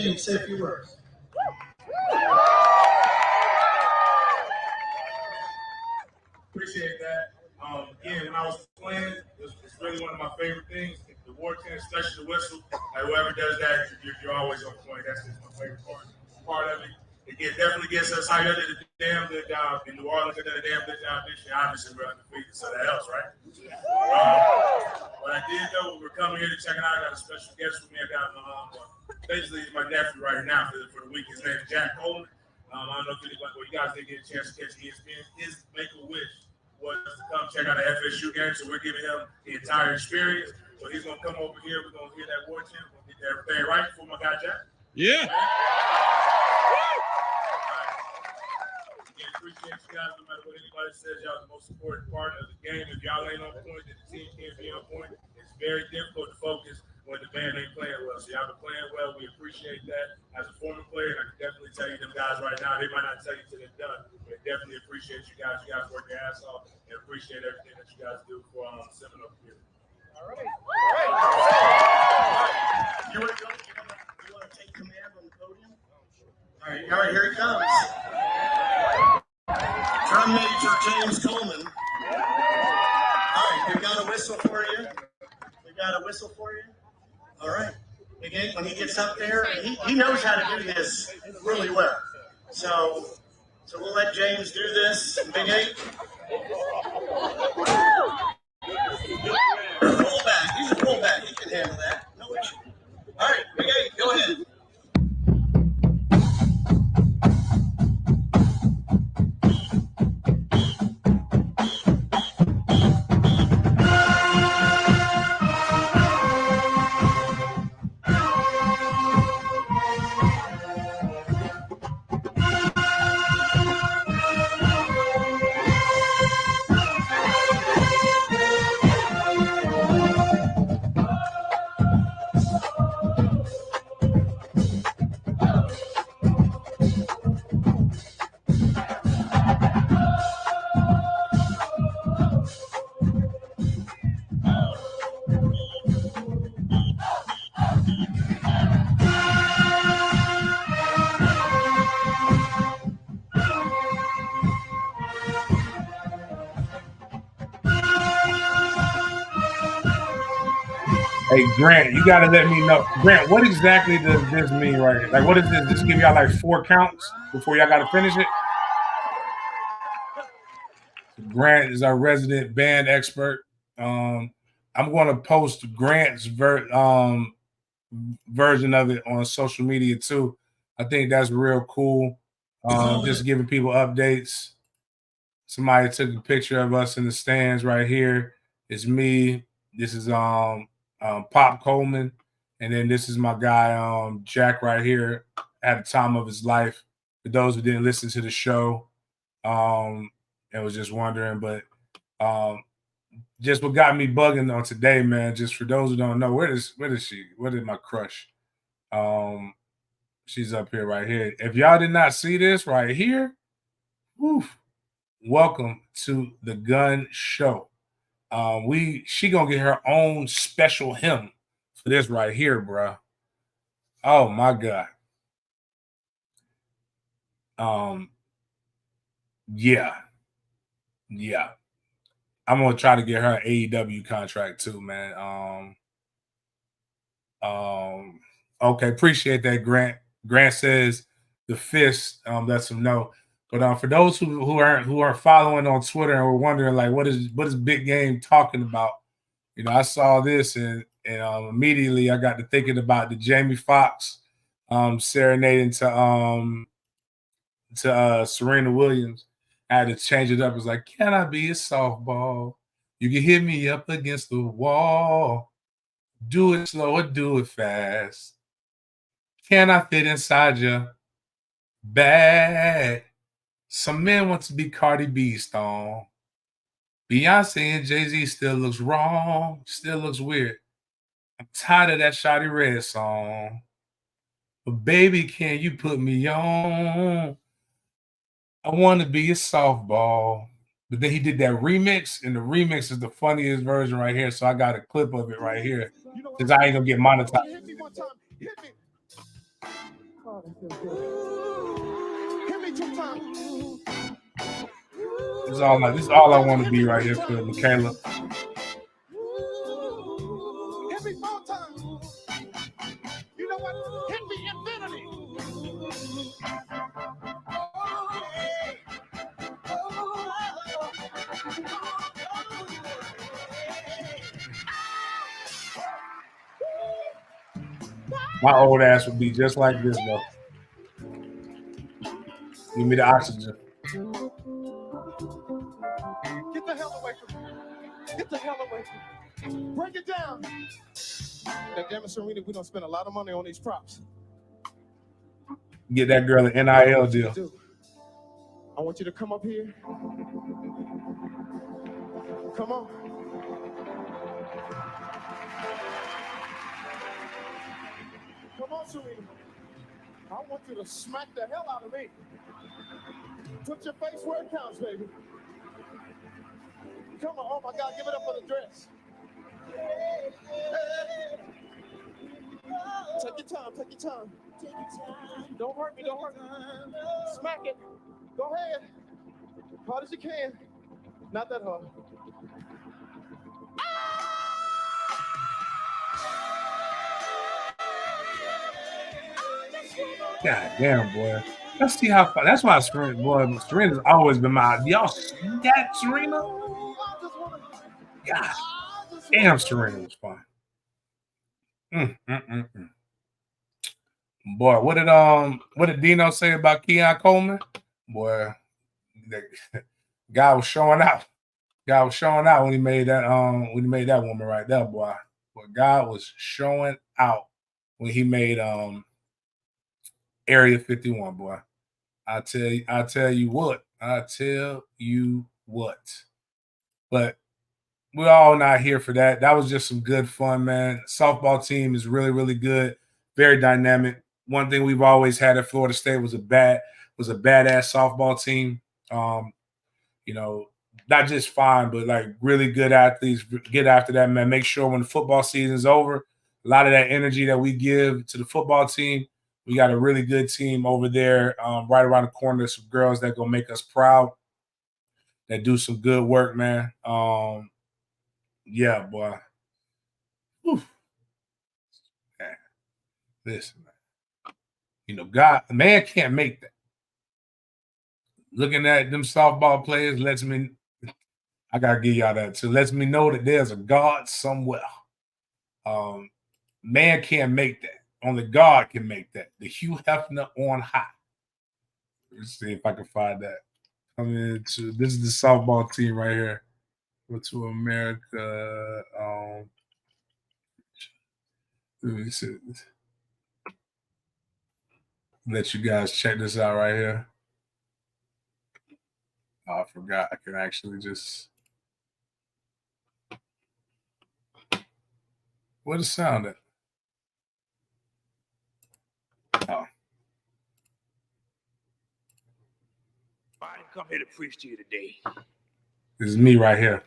James, say a few words. Appreciate that. Yeah, when I was playing, it's really one of my favorite things. The war chant, especially the whistle. Like whoever does that, you're always on point. That's just my favorite part of it. It definitely gets us hyped. I did a damn good job in New Orleans. I did a damn good job this year. Obviously, we're undefeated, so that helps, right? What I did though, we're coming here to check it out. I got a special guest with me. I got basically my nephew right now for the week. His name is Jack Coleman. I don't know if you guys didn't get a chance to catch ESPN. His Make-A-Wish was to come check out the FSU game, so we're giving him the entire experience. So he's gonna come over here. We're gonna hear that war chant. We're gonna get everything right for my guy Jack. Yeah. Again, appreciate you guys. No matter what anybody says, y'all the most important part of the game. If y'all ain't on point, then the team can't be on point. It's very difficult to focus when the band ain't playing well. So y'all been playing well. We appreciate that. As a former player, and I can definitely tell you them guys right now, they might not tell you till they're done. But definitely appreciate you guys. You guys work your ass off and appreciate everything that you guys do for Seminole here. All right. You want to go? You want to take command on the podium? All right, here he comes. Drum Major James Coleman. All right, we got a whistle for you. All right. Big 8, when he gets up there, he knows how to do this really well. So we'll let James do this. Big 8. Fullback. He's a fullback. He can handle that. No issue. All right, Big 8, go ahead. Hey, Grant, you got to let me know. Grant, what exactly does this mean right here? Like, what is this? This give y'all like 4 counts before y'all got to finish it? Grant is our resident band expert. I'm going to post Grant's version of it on social media too. I think that's real cool. Just giving people updates. Somebody took a picture of us in the stands right here. It's me. This is Pop Coleman, and then this is my guy Jack right here at the time of his life. For those who didn't listen to the show, and was just wondering, but just what got me bugging on today, man. Just for those who don't know, where is she? Where is my crush? She's up here right here. If y'all did not see this right here, welcome to the Gun Show. She gonna get her own special hymn for this right here, bro. Oh my God. Yeah. I'm gonna try to get her an AEW contract too, man. Okay, appreciate that, Grant. Grant says the fist lets him know. But for those who are following on Twitter and were wondering like what is Big Game talking about, you know, I saw this and immediately I got to thinking about the Jamie Foxx serenading to Serena Williams. I had to change it up. It was like, can I be a softball? You can hit me up against the wall. Do it slow or do it fast. Can I fit inside your bag? Some men want to be Cardi B's thong. Beyonce and Jay-Z still looks wrong, still looks weird. I'm tired of that Shawty Red song. But baby, can you put me on? I want to be a softball. But then he did that remix, and the remix is the funniest version right here. So I got a clip of it right here. Because I ain't going to get monetized. Hit me one time. Hit me. Oh, that feels good. Hit me 2 times. This is all I want to be right here for Michaela. Hit me 4 times. You know what? Hit me infinity. My old ass would be just like this, though. Give me the oxygen. Get the hell away from me. Get the hell away from me. Break it down. That damn Serena, we don't spend a lot of money on these props. Get that girl an NIL deal. I want you to come up here. Come on. Come on, Serena. I want you to smack the hell out of me. Put your face where it counts, baby. Come on. Oh, my God. Give it up for the dress. Take your time. Take your time. Take your time. Don't hurt me. Don't hurt me. Smack it. Go ahead. Hard as you can. Not that hard. God damn, boy. Let's see how far. That's why Serena's always been my. Y'all see that, Serena? God damn, Serena was fun. Boy, what did Dino say about Keon Coleman? Boy, the guy was showing out. God was showing out when he made that woman right there, boy. But God was showing out when he made Area 51, boy. I tell you what. But we're all not here for that. That was just some good fun, man. Softball team is really, really good, very dynamic. One thing we've always had at Florida State was a badass softball team. You know, not just fine, but like really good athletes. Get after that, man. Make sure when the football season's over, a lot of that energy that we give to the football team, we got a really good team over there, right around the corner. Some girls that gonna make us proud, that do some good work, man. Yeah, boy. Man. Listen, man. You know, man can't make that. Looking at them softball players lets me. I gotta give y'all that too. Lets me know that there's a God somewhere. Man can't make that. Only God can make that. The Hugh Hefner on high. Let's see if I can find that. This is the softball team right here. Go to America. Let me see. Let you guys check this out right here. Oh, I forgot. I can actually just. Where's the sound at? Oh. I didn't come here to preach to you today. This is me right here.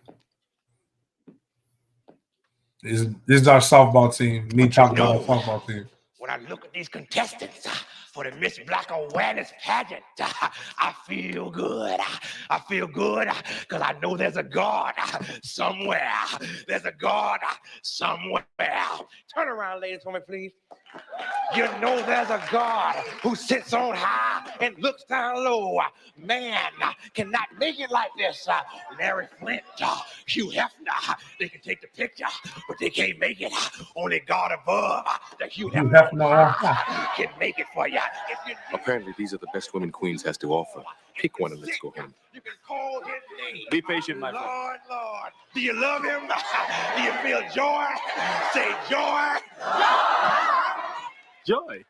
This is our softball team. Me talking about our softball team. When I look at these contestants for the Miss Black Awareness pageant, I feel good. I feel good because I know there's a God somewhere. There's a God somewhere. Turn around, ladies, for me, please. You know there's a God who sits on high and looks down low. Man cannot make it like this. Larry Flint, Hugh Hefner, they can take the picture, but they can't make it. Only God above, the Hugh Hefner can make it for you. Apparently, these are the best women Queens has to offer. Pick one and let's go home. You can call his name. Be patient, my friend. Lord. Do you love him? Do you feel joy? Say joy. Joy.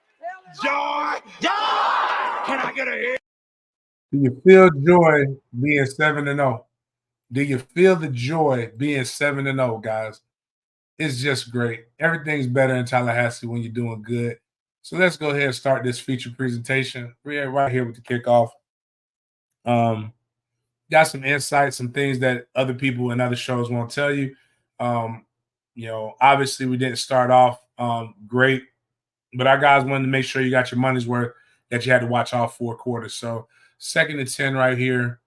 Joy. Can I get a hit? Do you feel joy being 7-0? Do you feel the joy being 7-0, guys? It's just great. Everything's better in Tallahassee when you're doing good. So let's go ahead and start this feature presentation. We're right here with the kickoff. Got some insights, some things that other people and other shows won't tell you. You know, obviously we didn't start off great. But our guys wanted to make sure you got your money's worth, that you had to watch all 4 quarters. So 2nd and 10 right here.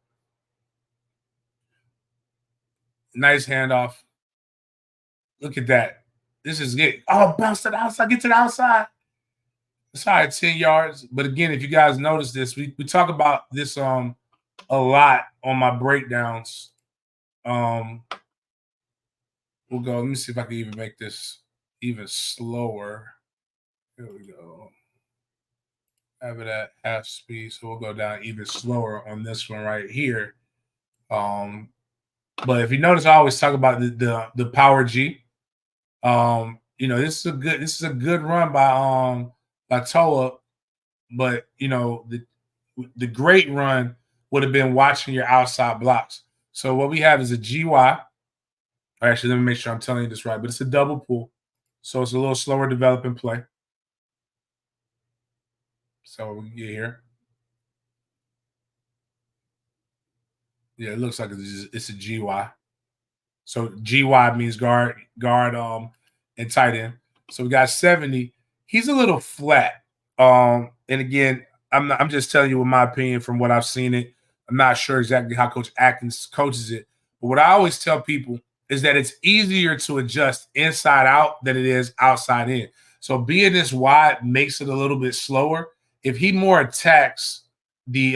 Nice handoff. Look at that. This is it. Oh, bounce to the outside. Get to the outside. It's all right, 10 yards. But again, if you guys notice this, we talk about this a lot on my breakdowns. We'll go. Let me see if I can even make this even slower. Here we go. Have it at half speed, so we'll go down even slower on this one right here. But if you notice, I always talk about the power G. This is a good run by Toa, but the great run would have been watching your outside blocks. So what we have is a GY. Actually, let me make sure I'm telling you this right, but it's a double pull. So it's a little slower developing play. So we can get here. Yeah, it looks like it's a GY. So GY means guard, and tight end. So we got 70. He's a little flat. And again, I'm just telling you in my opinion from what I've seen it. I'm not sure exactly how Coach Atkins coaches it. But what I always tell people is that it's easier to adjust inside out than it is outside in. So being this wide makes it a little bit slower. If he more attacks the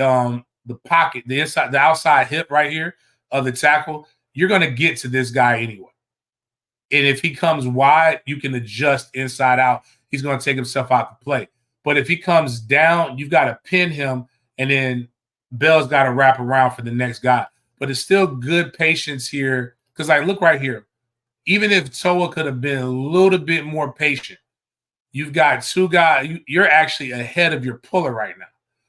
pocket, the outside hip right here of the tackle, you're going to get to this guy anyway. And if he comes wide, you can adjust inside out. He's going to take himself out the play. But if he comes down, you've got to pin him, and then Bell's got to wrap around for the next guy. But it's still good patience here because, look right here. Even if Toa could have been a little bit more patient, you've got 2 guys. You're actually ahead of your puller right now.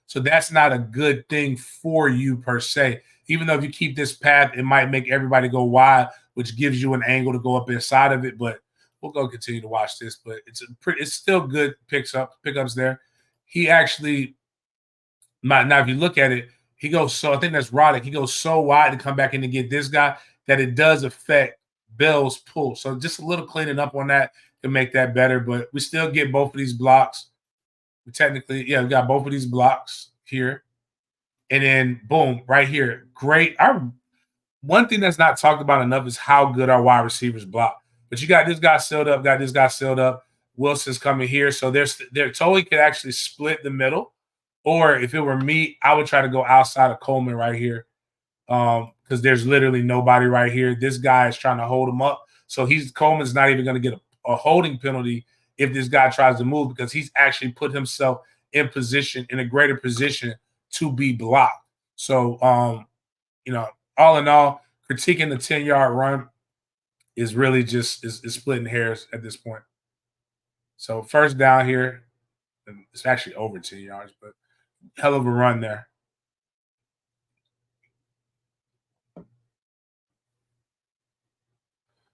So that's not a good thing for you per se. Even though if you keep this path, it might make everybody go wide, which gives you an angle to go up inside of it. But we'll go continue to watch this. But it's still good pickups there. He actually now if you look at it, he goes I think that's Roddick. He goes so wide to come back in to get this guy that it does affect Bell's pull. So just a little cleaning up on that to make that better. But we still get both of these blocks. We got both of these blocks here. And then, boom, right here. Great. One thing that's not talked about enough is how good our wide receivers block. But you got this guy sealed up, Wilson's coming here. So they're totally could actually split the middle. Or if it were me, I would try to go outside of Coleman right here because there's literally nobody right here. This guy is trying to hold him up. So Coleman's not even going to get a holding penalty if this guy tries to move because he's actually put himself in a greater position to be blocked. So, all in all, critiquing the 10-yard run is really just is splitting hairs at this point. So first down here, it's actually over 10 yards, but hell of a run there.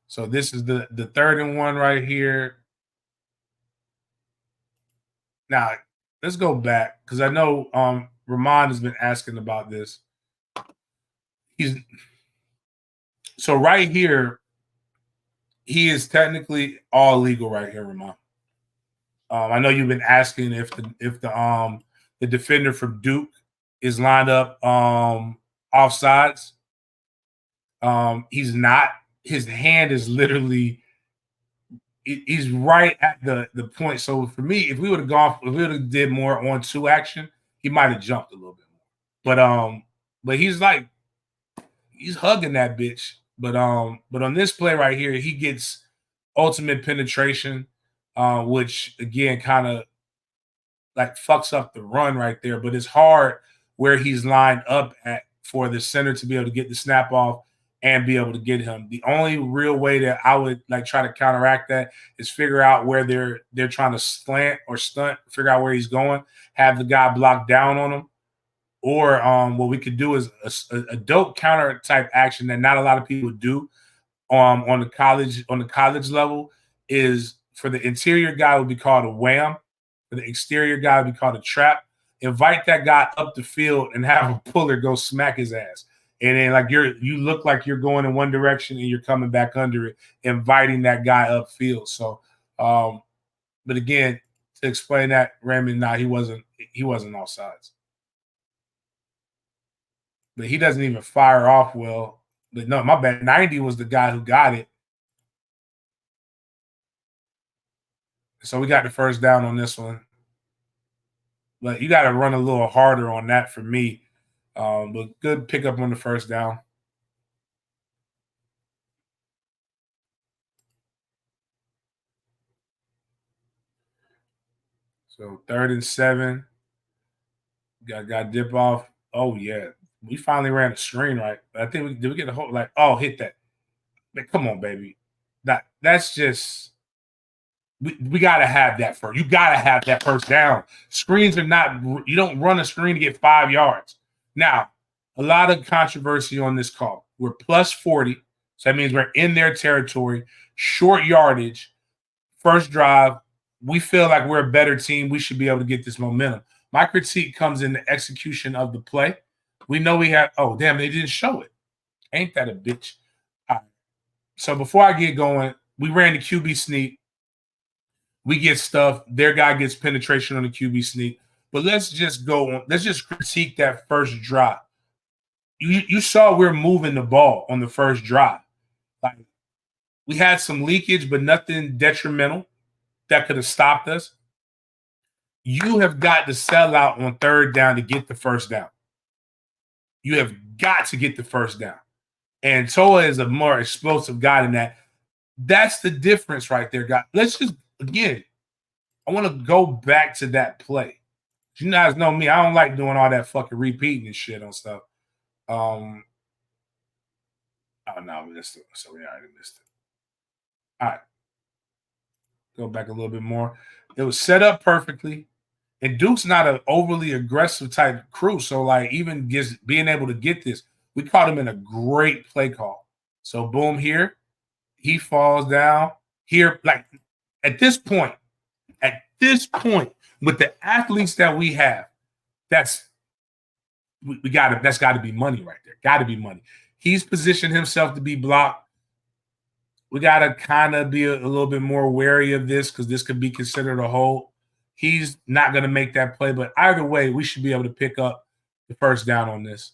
So this is the 3rd and 1 right here. Now, let's go back because I know Ramon has been asking about this. So right here, he is technically all legal right here, Ramon. I know you've been asking if the defender from Duke is lined up offsides. He's not. His hand is literally. He's right at the point. So for me, if we would have did more on 2 action, he might have jumped a little bit more. But he's hugging that bitch. But on this play right here, he gets ultimate penetration, which again kind of fucks up the run right there. But it's hard where he's lined up at for the center to be able to get the snap off and be able to get him. The only real way that I would try to counteract that is figure out where they're trying to slant or stunt, figure out where he's going, have the guy block down on him. Or what we could do is a dope counter type action that not a lot of people do on the college level is for the interior guy would be called a wham. For the exterior guy would be called a trap. Invite that guy up the field and have a puller go smack his ass. And then you look like you're going in one direction and you're coming back under it, inviting that guy upfield. So, but again, to explain that Raymond, he wasn't offsides. But he doesn't even fire off well. But no, my bad. 90 was the guy who got it. So we got the first down on this one. But you got to run a little harder on that for me. But good pickup on the first down. So 3rd and 7. Got dip off. Oh, yeah. We finally ran a screen right. I think did we get a whole hit that. Man, come on, baby. That's just we gotta have that first. You gotta have that first down. Screens are not, you don't run a screen to get 5 yards. Now, a lot of controversy on this call. We're plus 40, so that means we're in their territory, short yardage, first drive. We feel like we're a better team. We should be able to get this momentum. My critique comes in the execution of the play. We know we have, oh, damn, they didn't show it. Ain't that a bitch? All right. So before I get going, we ran the QB sneak. We get stuff. Their guy gets penetration on the QB sneak. But let's just go on. Let's just critique that first drive. You saw we're moving the ball on the first drive. Like, we had some leakage, but nothing detrimental that could have stopped us. You have got to sell out on 3rd down to get the first down. You have got to get the first down. And Toa is a more explosive guy than that. That's the difference right there, guys. Let's just, again, I want to go back to that play. You guys know me. I don't like doing all that fucking repeating and shit on stuff. Oh, no, we missed it. So we already missed it. All right. Go back a little bit more. It was set up perfectly. And Duke's not an overly aggressive type crew. So, like, even just being able to get this, we caught him in a great play call. So, boom, here. He falls down. Here, like, at this point, with the athletes that we have, that's got to be money right there. Got to be money. He's positioned himself to be blocked. We got to kind of be a little bit more wary of this because this could be considered a hold. He's not going to make that play, but either way, we should be able to pick up the first down on this.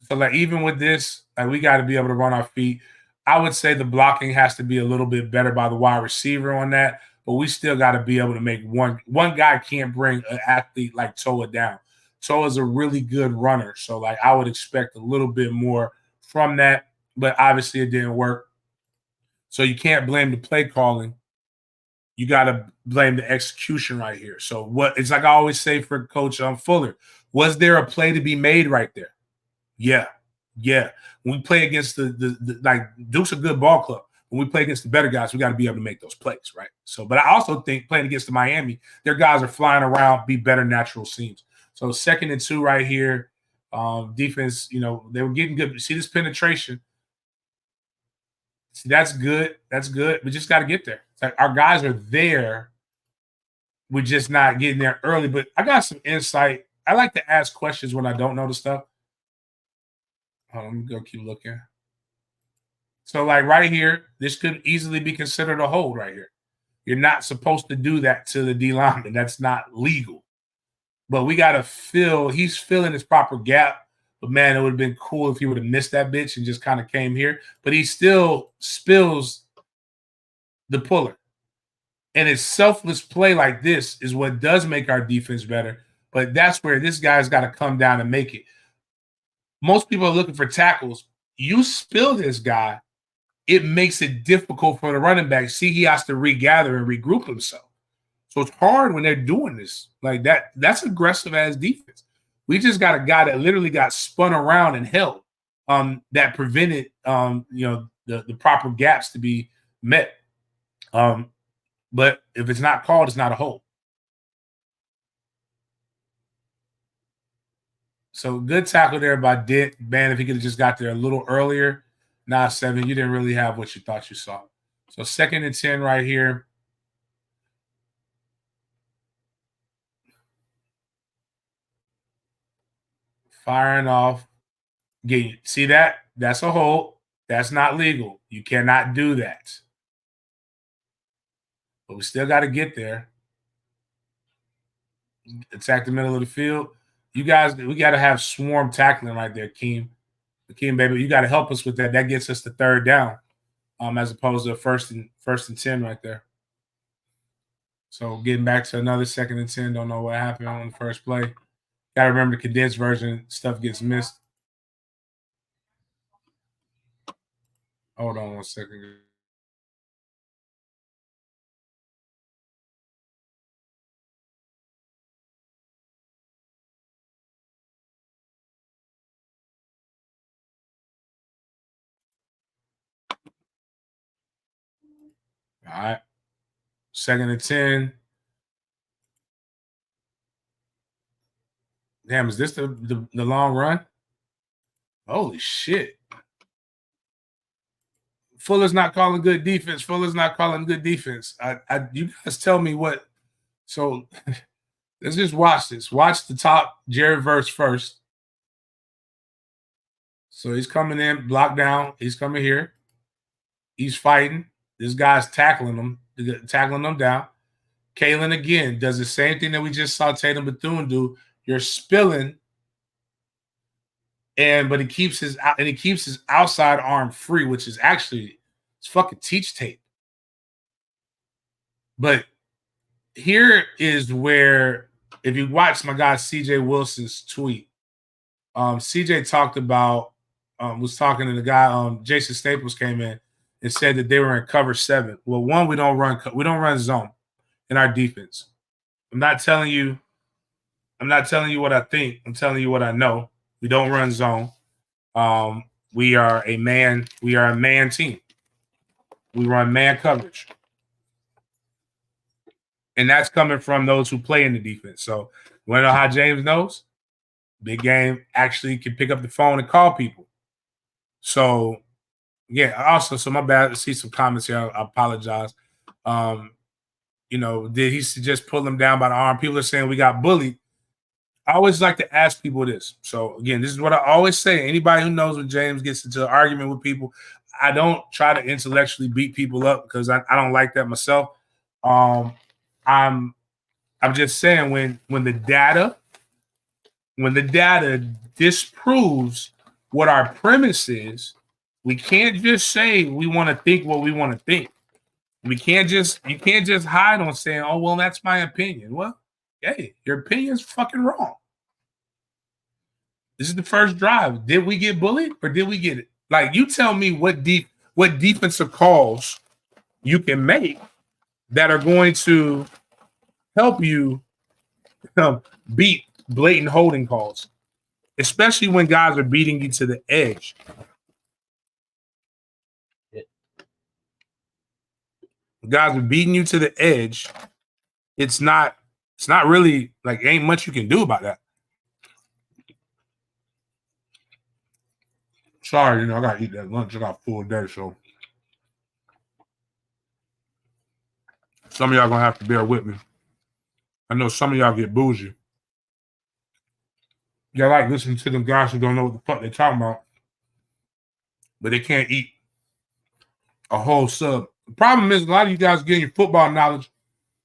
So, like, even with this, like, we got to be able to run our feet. I would say the blocking has to be a little bit better by the wide receiver on that, but we still got to be able to make one guy can't bring an athlete like Toa down. Toa's a really good runner, so, like, I would expect a little bit more from that, but obviously it didn't work. So you can't blame the play calling. You got to blame the execution right here. So it's like I always say for Coach Fuller, was there a play to be made right there? Yeah. When we play against the like, Duke's a good ball club. When we play against the better guys, we got to be able to make those plays, right? So, but I also think playing against the Miami, their guys are flying around, be better natural seams. So 2nd and 2 right here. Defense, they were getting good. See this penetration? See, that's good. We just got to get there. It's like our guys are there. We're just not getting there early. But I got some insight. I like to ask questions when I don't know the stuff. Let me go keep looking. So, like, right here, this could easily be considered a hold right here. You're not supposed to do that to the D lineman. That's not legal. But we got to he's filling his proper gap. But, man, it would have been cool if he would have missed that bitch and just kind of came here. But he still spills the puller. And it's selfless play like this is what does make our defense better. But that's where this guy's got to come down and make it. Most people are looking for tackles. You spill this guy, it makes it difficult for the running back. See, he has to regather and regroup himself. So it's hard when they're doing this. Like that. That's aggressive as defense. We just got a guy that literally got spun around and held that prevented the proper gaps to be met. But if it's not called, it's not a hold. So good tackle there by Dick. Man, if he could have just got there a little earlier. Nah, 7, you didn't really have what you thought you saw. So 2nd and 10 right here. Firing off. See that? That's a hold. That's not legal. You cannot do that. But we still got to get there. attack the middle of the field. You guys, we got to have swarm tackling right there, Keem. Baby, you got to help us with that. That gets us to third down, as opposed to first and 10 right there. So getting back to another 2nd and 10, don't know what happened on the first play. Got to remember the condensed version, stuff gets missed. Hold on 1 second. All right. 2nd and 10. Damn, is this the long run? Holy shit. Fuller's not calling good defense. You guys tell me what. So let's just watch this. Watch the top Jerry Verse first. So he's coming in, blocked down. He's coming here. He's fighting. This guy's tackling him down. Kalen again does the same thing that we just saw Tatum Bethune do. You're spilling, but he keeps his outside arm free, which is actually it's fucking teach tape. But here is where, if you watch my guy CJ Wilson's tweet, CJ talked about was talking to the guy. Jason Staples came in and said that they were in cover 7. Well, one, we don't run zone in our defense. I'm not telling you what I think. I'm telling you what I know. We don't run zone. We are a man team. We run man coverage. And that's coming from those who play in the defense. So you want to know how James knows? Big Game actually can pick up the phone and call people. So yeah, also, so my bad. I see some comments here. I apologize. Did he just pull him down by the arm? People are saying we got bullied. I always like to ask people this. So again, this is what I always say. Anybody who knows when James gets into an argument with people, I don't try to intellectually beat people up because I don't like that myself. I'm just saying when the data disproves what our premise is, we can't just say we want to think what we want to think. You can't just hide on saying, oh, well, that's my opinion. Well, hey, your opinion is fucking wrong. This is the first drive. Did we get bullied or did we get it? Like, you tell me what defensive calls you can make that are going to help you beat blatant holding calls, especially when guys are beating you to the edge. Guys are beating you to the edge. It's not really like ain't much you can do about that. Sorry, I gotta eat that lunch. I got a full day, so some of y'all gonna have to bear with me. I know some of y'all get bougie. Y'all like listening to them guys who don't know what the fuck they're talking about, but they can't eat a whole sub. The problem is a lot of you guys getting your football knowledge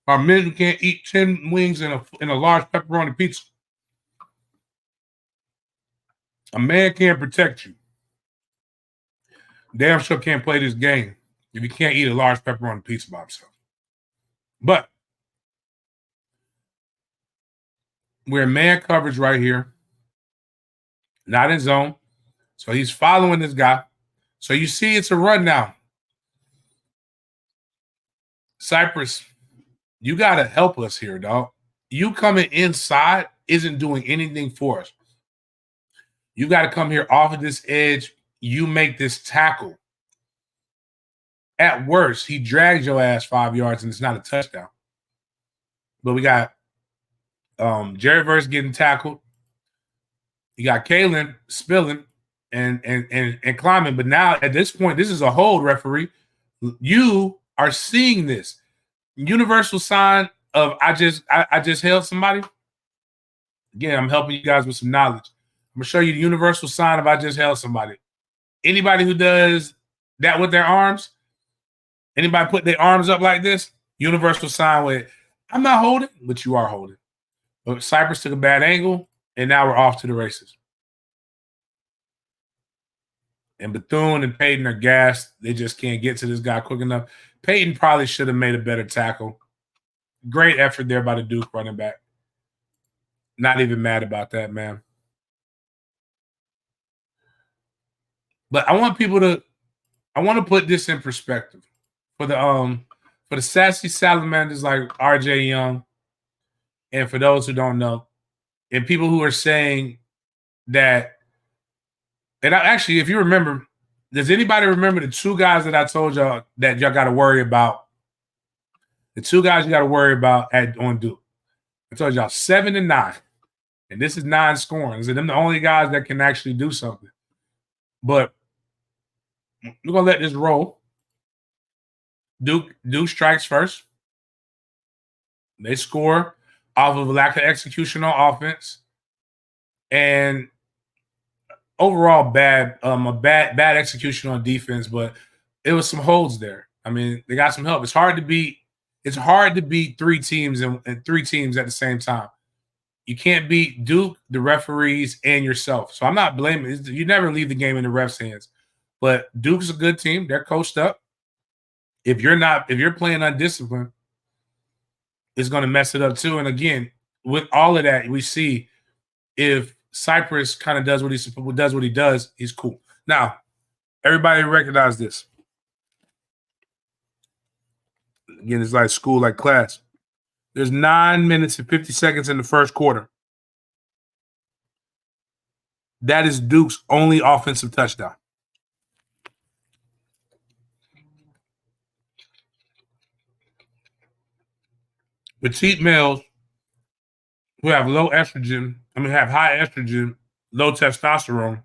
are men who can't eat 10 wings in a large pepperoni pizza. A man can't protect you. Damn sure can't play this game if you can't eat a large pepperoni pizza by himself. But we're in man coverage right here, not in zone. So he's following this guy. So you see it's a run now. Cypress, you got to help us here, dog. You coming inside isn't doing anything for us. You got to come here off of this edge. You make this tackle. At worst, he drags your ass 5 yards and it's not a touchdown. But we got Jerry Verse getting tackled. You got Kalen spilling and climbing. But now at this point, this is a hold, referee. You are seeing this universal sign of I just held somebody. Again, I'm helping you guys with some knowledge. I'm gonna show you the universal sign of I just held somebody. Anybody who does that with their arms, anybody put their arms up like this, universal sign with I'm not holding, but you are holding. But Cypress took a bad angle, and now we're off to the races. And Bethune and Peyton are gassed. They just can't get to this guy quick enough. Peyton probably should have made a better tackle. Great effort there by the Duke running back. Not even mad about that, man. But I want to put this in perspective for the sassy salamanders like RJ Young, and for those who don't know, and people who are saying that, and actually, if you remember, does anybody remember the two guys that I told y'all that y'all got to worry about? The two guys you got to worry about on Duke. I told y'all 7 and 9, and this is 9 scoring. So them the only guys that can actually do something. But we're gonna let this roll. Duke strikes first. They score off of a lack of execution on offense, and overall bad execution on defense. But it was some holds there. I mean, they got some help. It's hard to beat 3 teams and 3 teams at the same time. You can't beat Duke, the referees, and yourself. So I'm not blaming. You never leave the game in the refs' hands. But Duke's a good team. They're coached up. If you're playing undisciplined, it's going to mess it up too. And again, with all of that, we see if Cypress kind of does what he does, he's cool. Now, everybody recognize this. Again, it's like school, like class. There's 9 minutes and 50 seconds in the first quarter. That is Duke's only offensive touchdown. Petite males who have have high estrogen, low testosterone,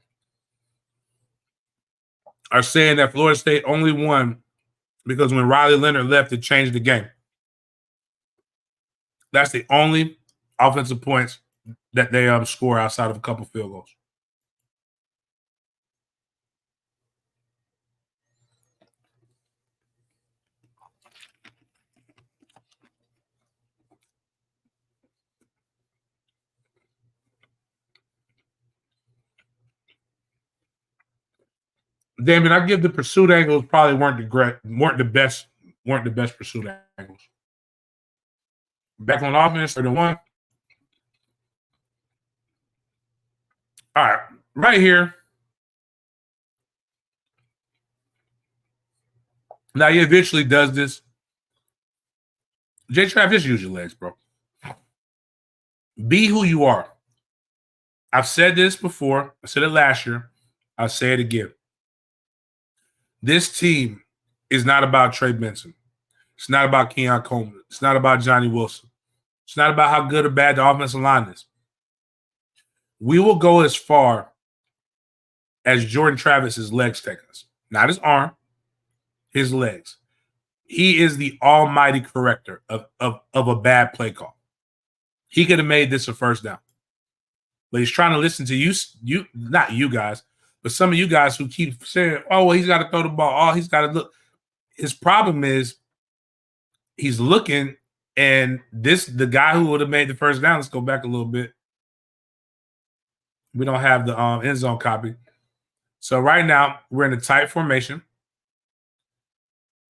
are saying that Florida State only won because when Riley Leonard left, it changed the game. That's the only offensive points that they score outside of a couple field goals. Damon, I give the pursuit angles probably weren't the best pursuit angles. Back on offense, 31. All right, right here. Now he eventually does this. J-Trav, just use your legs, bro. Be who you are. I've said this before. I said it last year. I'll say it again. This team is not about Trey Benson. It's not about Keon Coleman. It's not about Johnny Wilson. It's not about how good or bad the offensive line is. We will go as far as Jordan Travis's legs take us. Not his arm, his legs. He is the almighty corrector of a bad play call. He could have made this a first down. But he's trying to listen to you, not you guys, but some of you guys who keep saying, oh, well, he's got to throw the ball. Oh, he's got to look. His problem is he's looking, and the guy who would have made the first down, let's go back a little bit. We don't have the end zone copy. So right now, we're in a tight formation.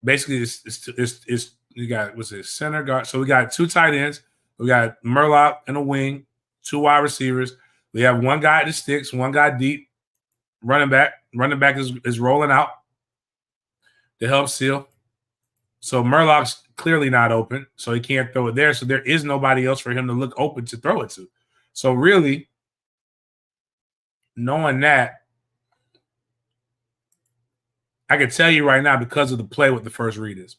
Basically, it's you got, what's it, center guard. So we got 2 tight ends. We got Murlock in a wing, 2 wide receivers. We have 1 guy at the sticks, 1 guy deep. Running back is rolling out to help seal. So Murlock's clearly not open, so he can't throw it there. So there is nobody else for him to look open to throw it to. So really, knowing that, I can tell you right now because of the play what the first read is.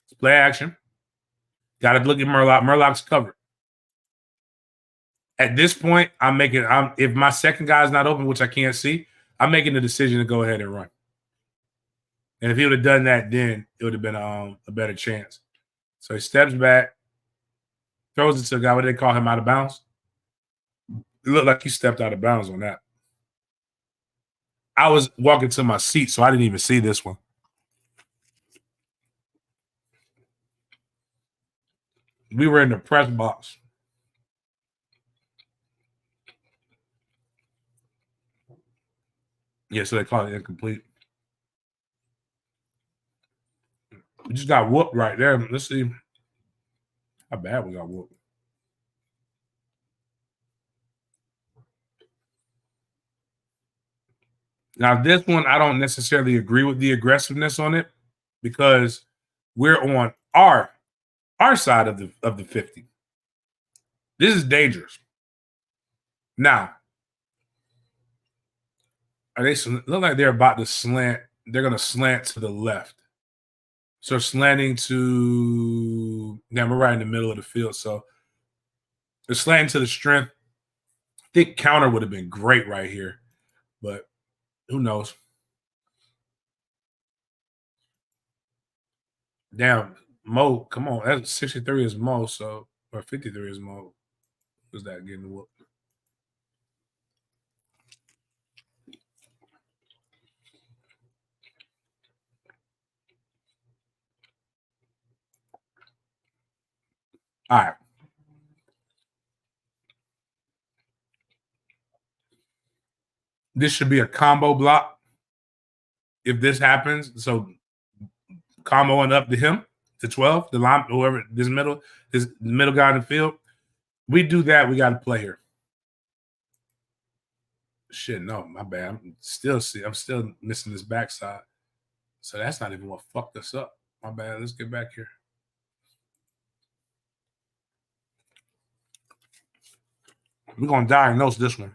It's play action. Got to look at Murlock. Murlock's covered. At this point, if my second guy is not open, which I can't see, I'm making the decision to go ahead and run. And if he would have done that, then it would have been a better chance. So he steps back, throws it to a guy. What do they call him? Out of bounds? It looked like he stepped out of bounds on that. I was walking to my seat, so I didn't even see this one. We were in the press box. Yeah, so they call it incomplete. We just got whooped right there. Let's see how bad we got whooped. Now, this one, I don't necessarily agree with the aggressiveness on it because we're on our side of the 50. This is dangerous. Now, are they look like they're about to slant? They're going to slant to the left. So slanting to, yeah, we're right in the middle of the field. So they're slanting to the strength. I think counter would have been great right here, but who knows? Damn, Mo, come on. That's 63 is Mo, so or 53 is Mo. Who's that getting whooped? All right. This should be a combo block. If this happens, so comboing up to him, to 12, the line, whoever, this middle guy in the field. We do that, we got to play here. Shit, no, my bad. I'm still missing this backside. So that's not even what fucked us up. My bad. Let's get back here. We're gonna diagnose this one.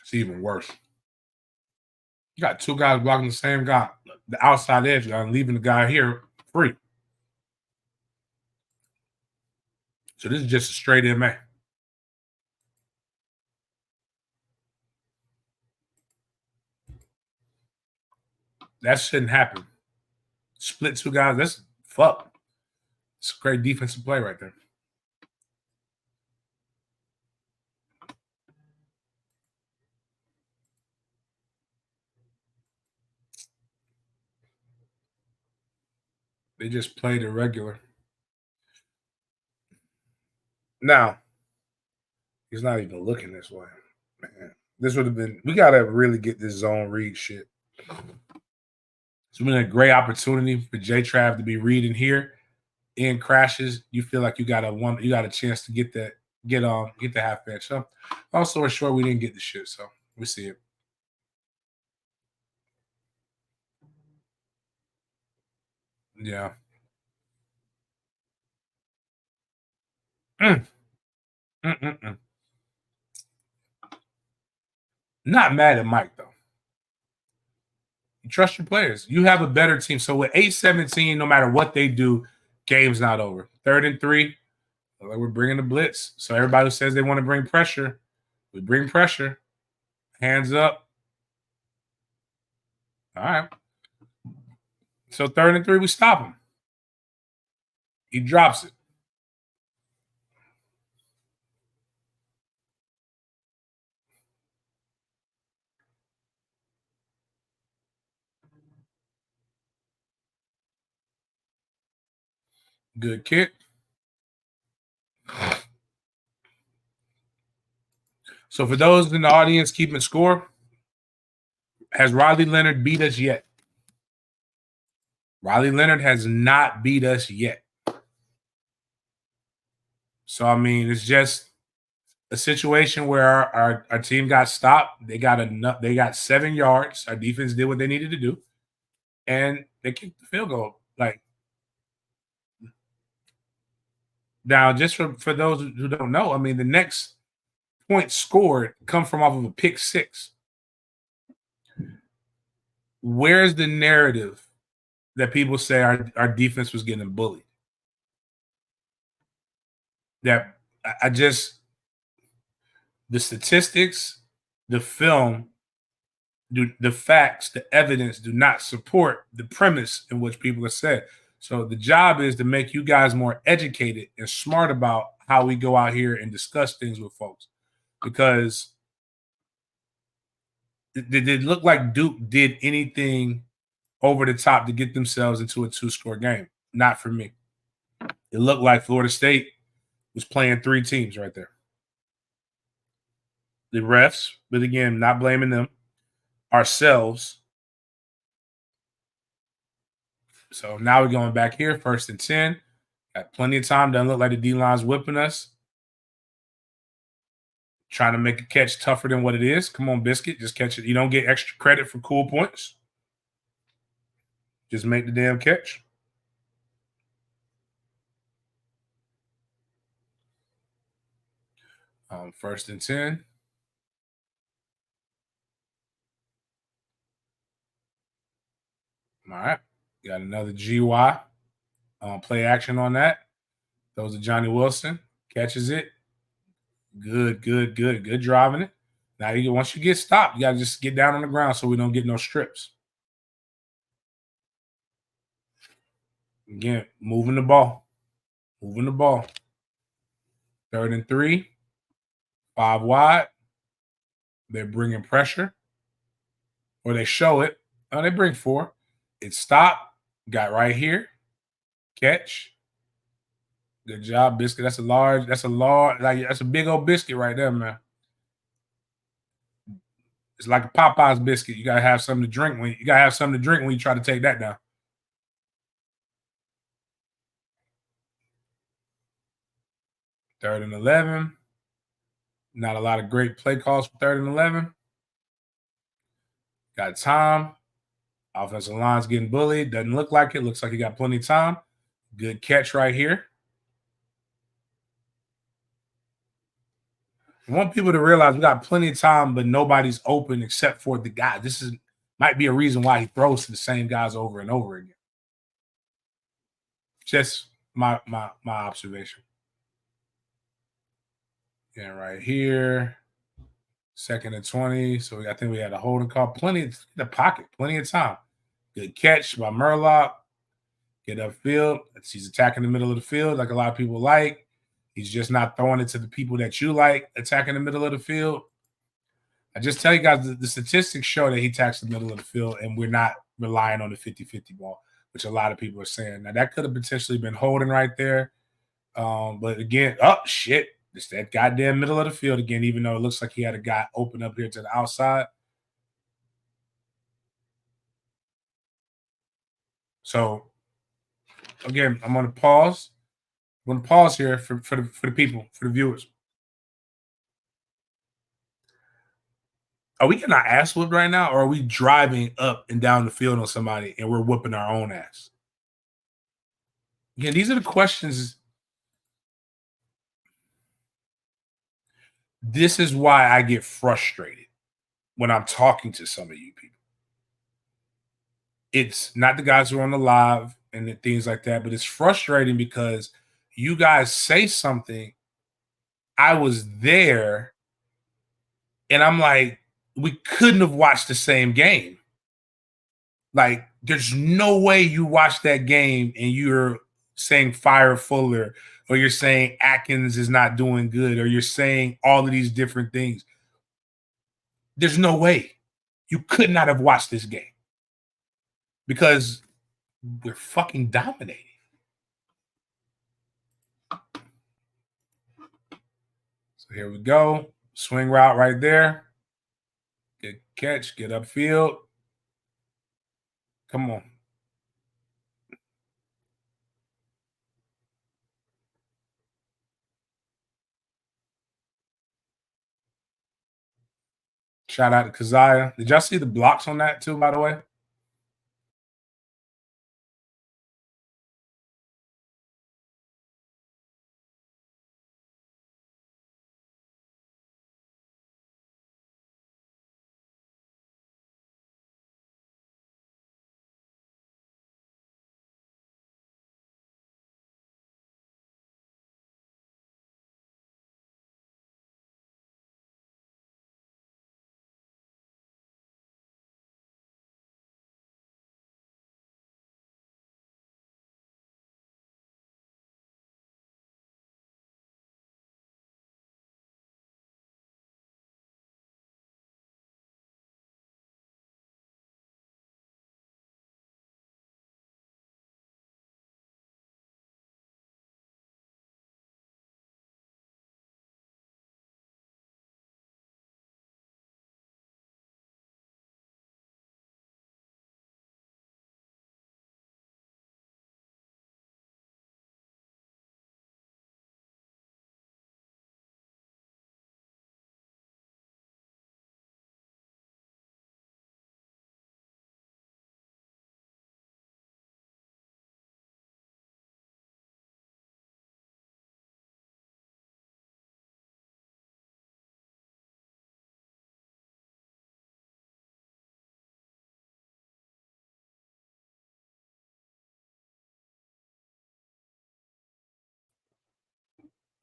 It's even worse. You got two guys blocking the same guy, the outside edge guy, and leaving the guy here free. So this is just a straight MA. That shouldn't happen. Split two guys, that's fuck. It's a great defensive play right there. They just played irregular. Now, he's not even looking this way. Man, this would have been, we got to really get this zone read shit. It's been a great opportunity for J-Trav to be reading here. In crashes, you feel like you got a chance to get the half bench. So also we're sure we didn't get the shit, so we see it. Yeah. Not mad at Mike, though. You trust your players. You have a better team. So with 8-17, no matter what they do, game's not over. 3rd and 3, we're bringing the blitz. So everybody who says they want to bring pressure, we bring pressure. Hands up. All right. So 3rd and 3, we stop him. He drops it. Good kick. So for those in the audience keeping score, has Riley Leonard beat us yet? Riley Leonard has not beat us yet. So, I mean, it's just a situation where our team got stopped. They got 7 yards. Our defense did what they needed to do. And they kicked the field goal. Like, now, just for those who don't know, I mean, the next point scored come from off of a pick 6. Where's the narrative that people say our defense was getting bullied? That the statistics, the film, the facts, the evidence do not support the premise in which people have said. So the job is to make you guys more educated and smart about how we go out here and discuss things with folks. Because did it look like Duke did anything over the top to get themselves into a 2-score game. Not for me. It looked like Florida State was playing 3 teams right there. The refs, but again, not blaming them. Ourselves. So now we're going back here, 1st and 10. Got plenty of time. Doesn't look like the D-line's whipping us. Trying to make a catch tougher than what it is. Come on, Biscuit. Just catch it. You don't get extra credit for cool points. Just make the damn catch. First and 10. All right. Got another GY. Play action on that. Throws to Johnny Wilson. Catches it. Good. Good driving it. Now, once you get stopped, you got to just get down on the ground so we don't get no strips. Again, moving the ball. 3rd and 3. 5 wide. They're bringing pressure. Or they show it. Oh, they bring 4. It's stopped. Got right here. Catch. Good job, Biscuit. That's a big old biscuit right there, man. It's like a Popeye's biscuit. You gotta have something to drink when you try to take that down. Third and 11. Not a lot of great play calls for 3rd and 11. Got time. Offensive line's getting bullied. Doesn't look like it. Looks like he got plenty of time. Good catch right here. I want people to realize we got plenty of time, but nobody's open except for the guy. This might be a reason why he throws to the same guys over and over again. Just my observation. Yeah, right here. 2nd and 20. So I think we had a holding call. Plenty in the pocket. Plenty of time. Good catch by Murlock. Get upfield. He's attacking the middle of the field like a lot of people like. He's just not throwing it to the people that you like attacking the middle of the field. I just tell you guys, the statistics show that he attacks the middle of the field, and we're not relying on the 50-50 ball, which a lot of people are saying. Now, that could have potentially been holding right there. But again, shit. It's that goddamn middle of the field again, even though it looks like he had a guy open up here to the outside. So, again, I'm going to pause. I'm going to pause here for the people, for the viewers. Are we getting our ass whooped right now, or are we driving up and down the field on somebody and we're whooping our own ass? Again, these are the questions. This is why I get frustrated when I'm talking to some of you people. It's not the guys who are on the live and the things like that, but it's frustrating because you guys say something. I was there, and I'm like, we couldn't have watched the same game. Like, there's no way you watch that game and you're saying fire Fuller, or you're saying Atkins is not doing good, or you're saying all of these different things. There's no way. You could not have watched this game because we're fucking dominating. So here we go. Swing route right there. Good catch. Get upfield. Come on. Shout out to Keziah. Did y'all see the blocks on that too, by the way?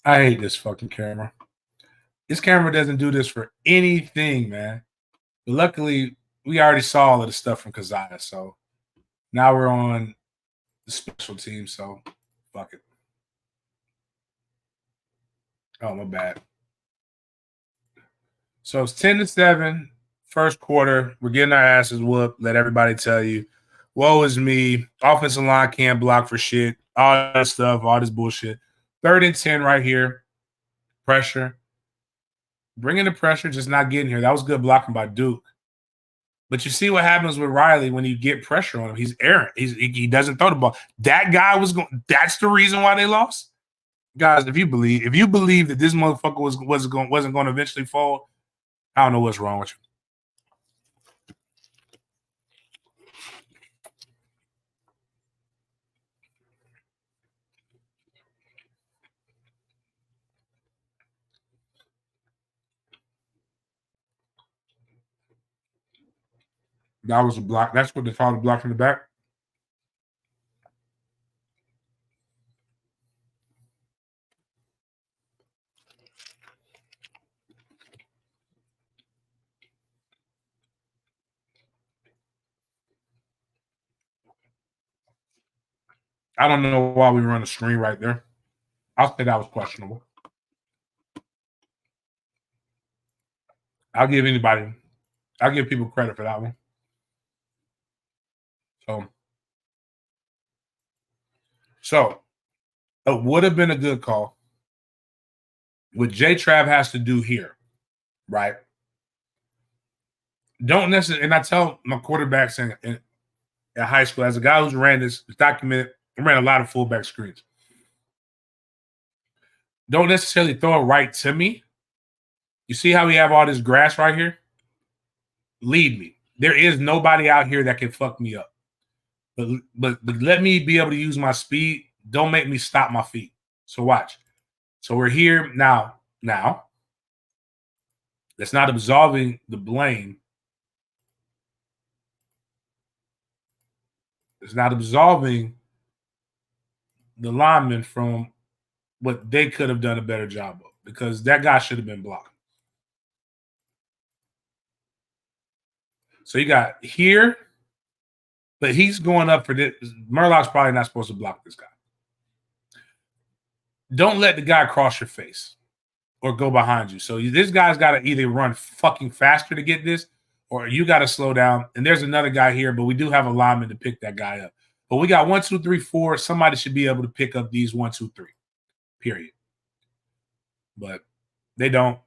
I hate this fucking camera. This camera doesn't do this for anything, man. But luckily, we already saw all of the stuff from Keziah, so now we're on the special team, so fuck it. Oh, my bad. So it's 10-7, first quarter. We're getting our asses whooped. Let everybody tell you, woe is me. Offensive line can't block for shit. All that stuff, all this bullshit. 3rd and 10 right here. Pressure. Bringing the pressure, just not getting here. That was good blocking by Duke. But you see what happens with Riley when you get pressure on him. He's errant. He doesn't throw the ball. That guy was going. That's the reason why they lost, guys. If you believe that this motherfucker wasn't going to eventually fall, I don't know what's wrong with you. That was a block. That's what they call a block from the back. I don't know why we run a screen right there. I'll say that was questionable. I'll give people credit for that one. So it would have been a good call. What J-Trav has to do here, right? Don't necessarily, and I tell my quarterbacks in high school, as a guy who's ran this, documented, I ran a lot of fullback screens. Don't necessarily throw it right to me. You see how we have all this grass right here? Lead me. There is nobody out here that can fuck me up. But let me be able to use my speed. Don't make me stop my feet. So watch. So we're here now. That's not absolving the blame. It's not absolving the lineman from what they could have done a better job of, because that guy should have been blocked. So you got here, but he's going up for this. Murlock's probably not supposed to block this guy. Don't let the guy cross your face or go behind you. So this guy's got to either run fucking faster to get this, or you got to slow down. And there's another guy here, but we do have a lineman to pick that guy up. But we got 1, 2, 3, 4. Somebody should be able to pick up these 1, 2, 3. Period. But they don't.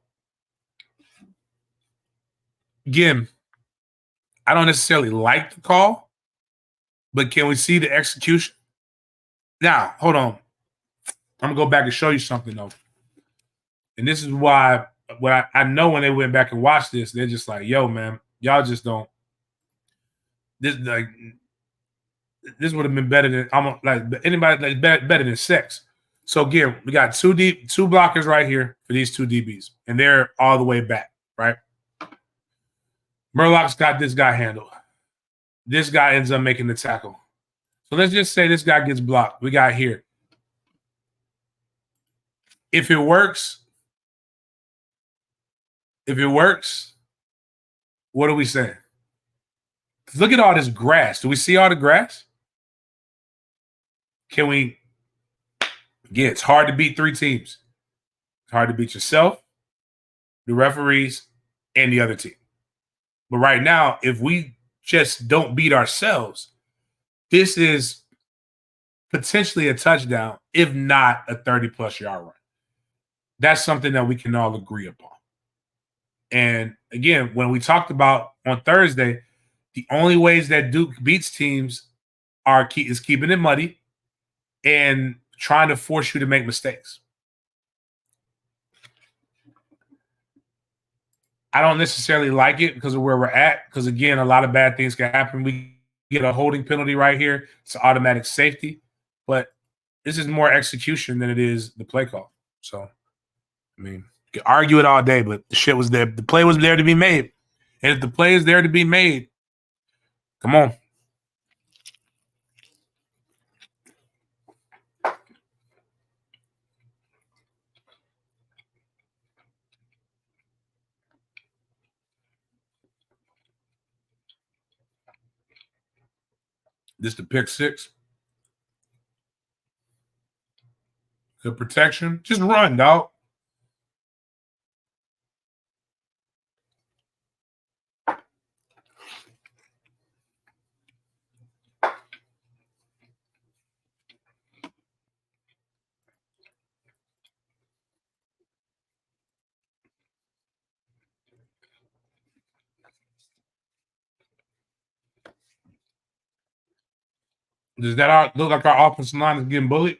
Again, I don't necessarily like the call, but can we see the execution? Now, hold on. I'm going to go back and show you something, though. And this is why I know when they went back and watched this, they're just like, yo, man, y'all just don't. This would have been better than anybody better than sex. So again, we got two blockers right here for these 2 DBs, and they're all the way back, right? Murlock's got this guy handled. This guy ends up making the tackle. So let's just say this guy gets blocked. We got here. If it works, what are we saying? Look at all this grass. Do we see all the grass? Can we? Again, it's hard to beat 3 teams. It's hard to beat yourself, the referees, and the other team. But right now, if we just don't beat ourselves, this is potentially a touchdown, if not a 30-plus yard run. That's something that we can all agree upon. And again, when we talked about on Thursday, the only ways that Duke beats teams is keeping it muddy and trying to force you to make mistakes. I don't necessarily like it because of where we're at, because, again, a lot of bad things can happen. We get a holding penalty right here. It's an automatic safety. But this is more execution than it is the play call. So, I mean, you can argue it all day, but the shit was there. The play was there to be made. And if the play is there to be made, come on. This the pick six. Good protection. Just run, dog. Does that look like our offensive line is getting bullied?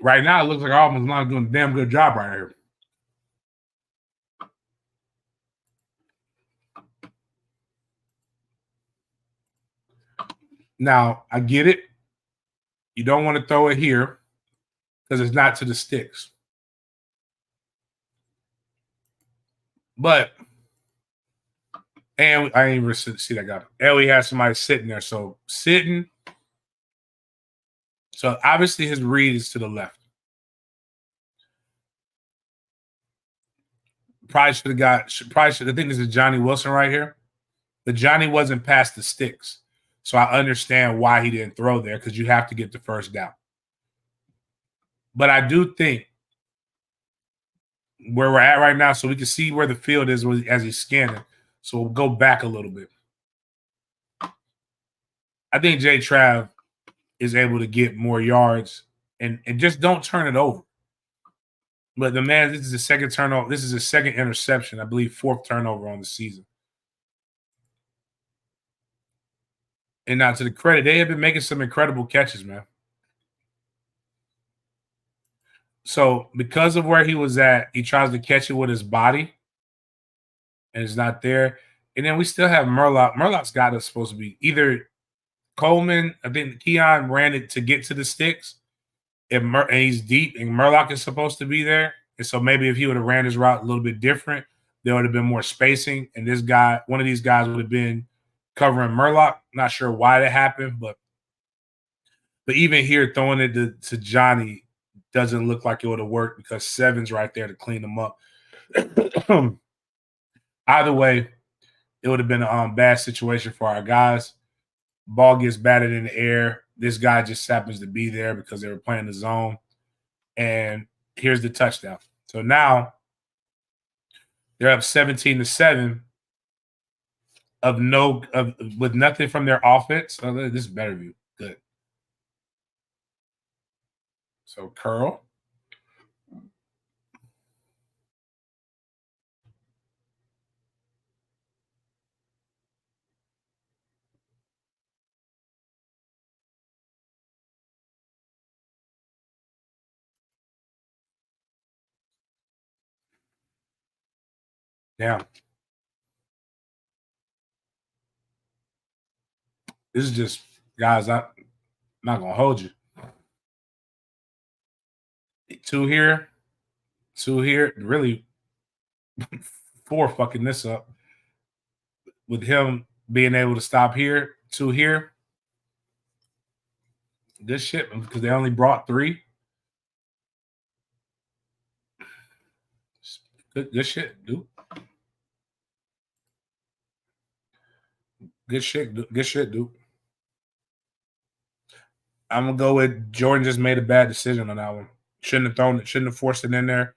Right now, it looks like our offensive line is doing a damn good job right here. Now, I get it. You don't want to throw it here because it's not to the sticks. But, and I ain't even see that guy. And we had somebody sitting there. So, sitting. So, obviously, his read is to the left. I think this is Johnny Wilson right here. But Johnny wasn't past the sticks. So I understand why he didn't throw there because you have to get the first down. But I do think where we're at right now, so we can see where the field is as he's scanning. So we'll go back a little bit. I think Jay Trav is able to get more yards and just don't turn it over. But the man, this is the second turnover. This is his second interception. I believe fourth turnover on the season. And now to the credit, they have been making some incredible catches, man. So because of where he was at, he tries to catch it with his body, and it's not there. And then we still have Murlock. Murlock's got us supposed to be either Coleman. I think Keon ran it to get to the sticks, and he's deep, and Murlock is supposed to be there. And so maybe if he would have ran his route a little bit different, there would have been more spacing, and one of these guys would have been covering Murlock. Not sure why that happened, but even here, throwing it to Johnny doesn't look like it would have worked because Seven's right there to clean them up. Either way, it would have been a bad situation for our guys. Ball gets batted in the air. This guy just happens to be there because they were playing the zone. And here's the touchdown. So now they're up 17-7 with nothing from their offense. Oh, this is better view. Good. So curl. Yeah. This is just, guys, I'm not going to hold you. Two here. Really, four fucking this up. With him being able to stop here, two here. Good shit, because they only brought three. Good shit, dude. Good shit, dude. I'm gonna go with Jordan. Just made a bad decision on that one. Shouldn't have thrown it. Shouldn't have forced it in there.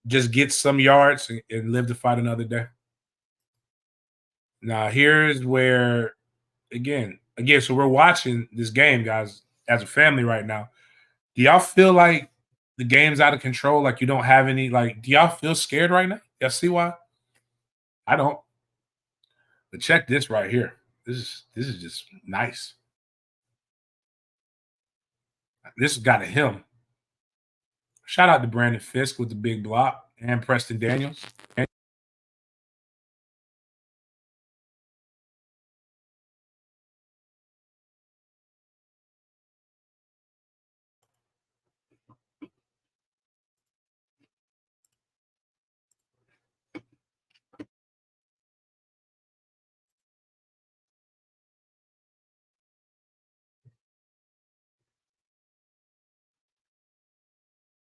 Just get some yards and live to fight another day. Now here's where, again. So we're watching this game, guys, as a family right now. Do y'all feel like the game's out of control? Like you don't have any? Like, do y'all feel scared right now? Y'all see why? I don't. But check this right here. This is just nice. This has got a him. Shout out to Brandon Fisk with the big block and Preston Daniels.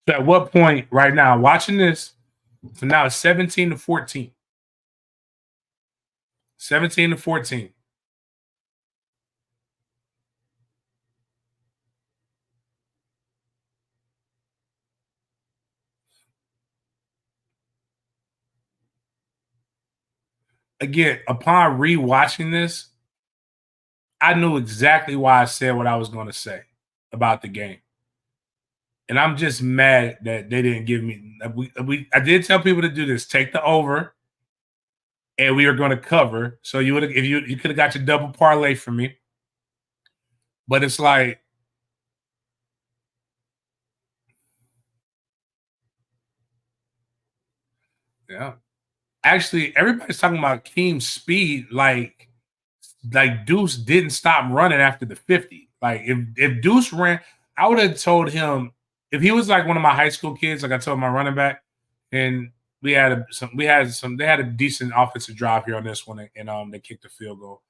So at what point right now, watching this, so now it's 17-14. 17-14. Again, upon rewatching this, I knew exactly why I said what I was going to say about the game. And I'm just mad that they didn't give me. I did tell people to do this: take the over, and we are going to cover. So you would have, if you could have got your double parlay from me, but it's like, yeah. Actually, everybody's talking about Keem's speed. Like Deuce didn't stop running after the 50. Like if Deuce ran, I would have told him if he was like one of my high school kids, like I told my running back, and they had a decent offensive drive here on this one, and they kicked the field goal.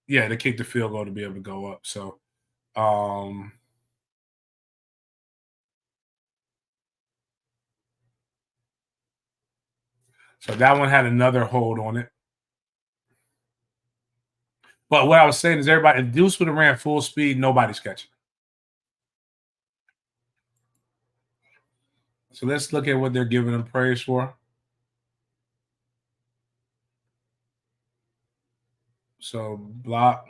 Yeah, they kicked the field goal to be able to go up. So so that one had another hold on it. But what I was saying is everybody, if Deuce would have ran full speed, nobody's catching. So let's look at what they're giving him praise for. So block.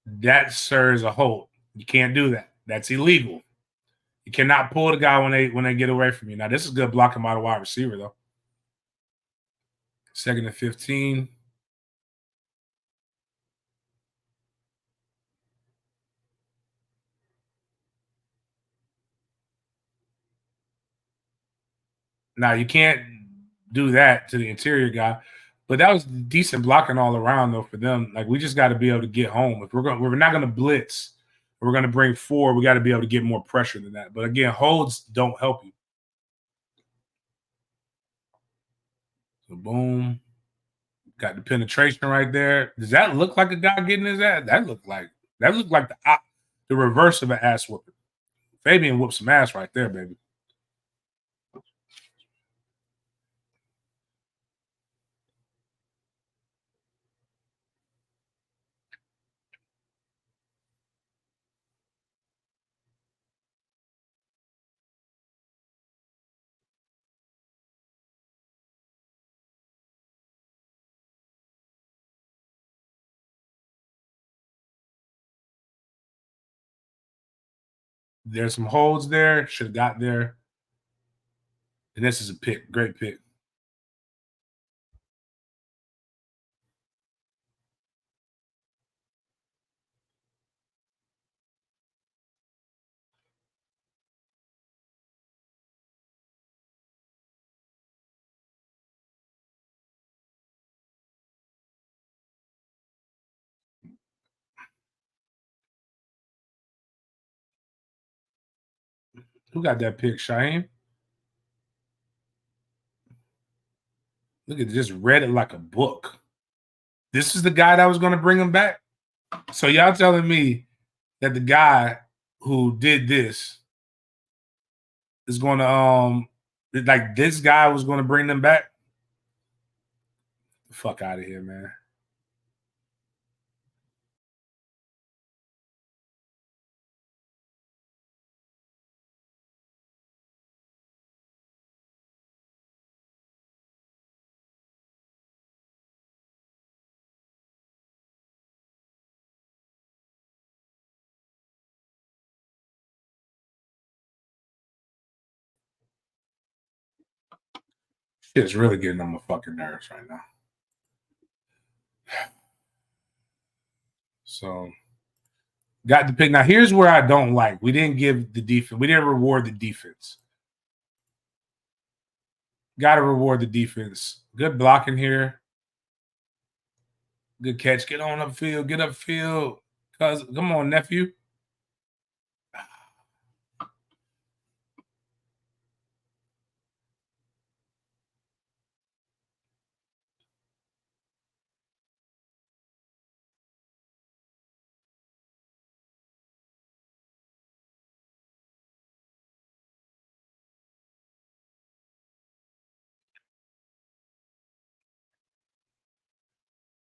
That, sir, is a hold. You can't do that. That's illegal. You cannot pull the guy when they get away from you. Now, this is good blocking by the wide receiver, though. 2nd and 15. Now, you can't do that to the interior guy, but that was decent blocking all around, though, for them. Like, we just got to be able to get home. If we're not going to blitz, we're going to bring 4, we got to be able to get more pressure than that. But again, holds don't help you. So boom, got the penetration right there. Does that look like a guy getting his ass? That looked like the reverse of an ass whooping. Fabian whooped some ass right there, baby. There's some holds there. Should have got there. And this is a pick. Great pick. Who got that pick, Shaheem? Look at it, just read it like a book. This is the guy that was going to bring him back. So y'all telling me that the guy who did this is going to like this guy was going to bring them back? The fuck out of here, man. Shit's really getting on my fucking nerves right now. So got the pick. Now here's where I don't like. We didn't give the defense. We didn't reward the defense. Got to reward the defense. Good blocking here. Good catch. Get on upfield. Get upfield. Cause come on, nephew.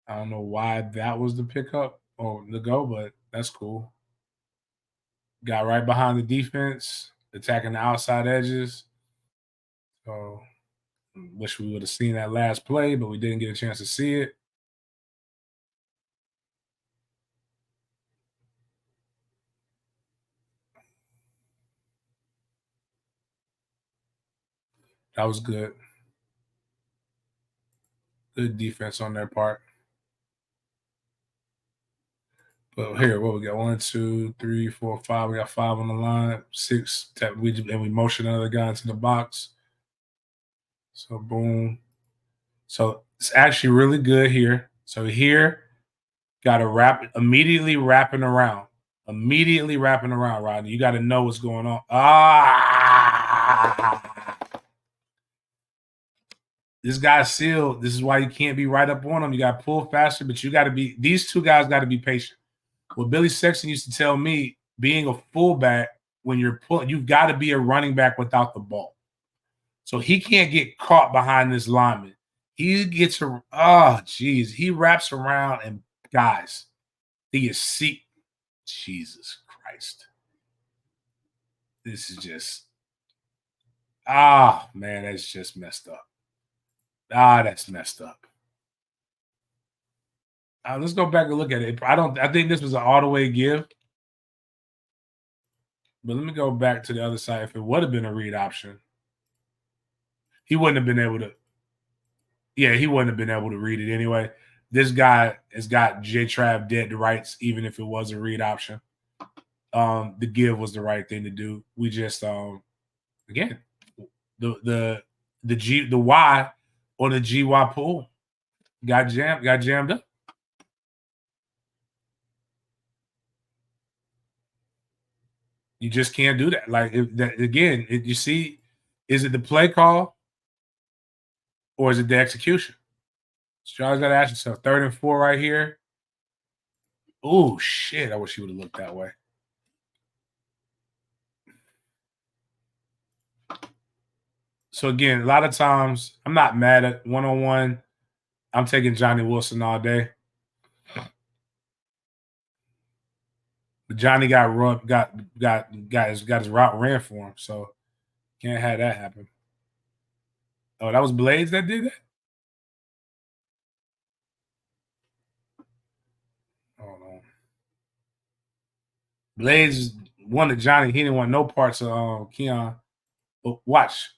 I don't know why that was the pickup or the go, but that's cool. Got right behind the defense, attacking the outside edges. So wish we would have seen that last play, but we didn't get a chance to see it. That was good. Good defense on their part. But here, what we got? 1, 2, 3, 4, 5. We got 5 on the line. 6. We motion another guy into the box. So boom. So it's actually really good here. So here, got to immediately wrapping around. Immediately wrapping around, Rodney. You got to know what's going on. This guy's sealed. This is why you can't be right up on him. You got to pull faster, but you got to be, these two guys got to be patient. What Billy Sexton used to tell me, being a fullback, when you're pulling, you've got to be a running back without the ball. So he can't get caught behind this lineman. He gets he wraps around and guys, he is seat. Jesus Christ. This is just, man, that's just messed up. That's messed up. Let's go back and look at it. I think this was an all the way give. But let me go back to the other side. If it would have been a read option, he wouldn't have been able to. Yeah, he wouldn't have been able to read it anyway. This guy has got J Trav dead to rights, even if it was a read option. The give was the right thing to do. We just again the Y on the GY pull got jammed up. You just can't do that. Like you see, is it the play call or is it the execution? So you always got to ask yourself. 3rd and 4 right here. Oh shit! I wish he would have looked that way. So again, a lot of times I'm not mad at 1-on-1. I'm taking Johnny Wilson all day. But Johnny got his route ran for him, so can't have that happen. Oh, that was Blades that did that? Hold on. Blades wanted Johnny. He didn't want no parts of Keon. But watch.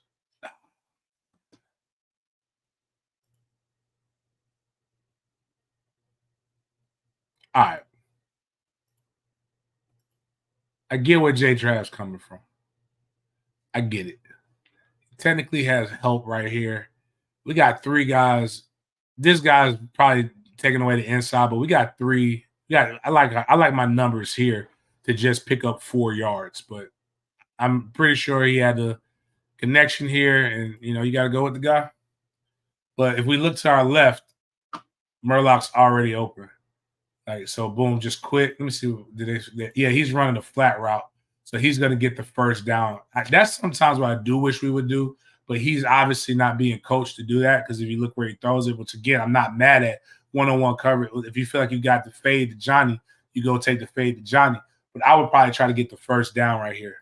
All right. I get where J Trav's coming from. I get it. Technically has help right here. We got 3 guys. This guy's probably taking away the inside, but we got 3. I like my numbers here to just pick up 4 yards, but I'm pretty sure he had the connection here, and you got to go with the guy. But if we look to our left, Murlock's already open. Like so, boom, just quit. Let me see. Yeah, he's running a flat route, so he's going to get the first down. That's sometimes what I do wish we would do, but he's obviously not being coached to do that because if you look where he throws it, which again, I'm not mad at 1-on-1 coverage. If you feel like you got the fade to Johnny, you go take the fade to Johnny. But I would probably try to get the first down right here.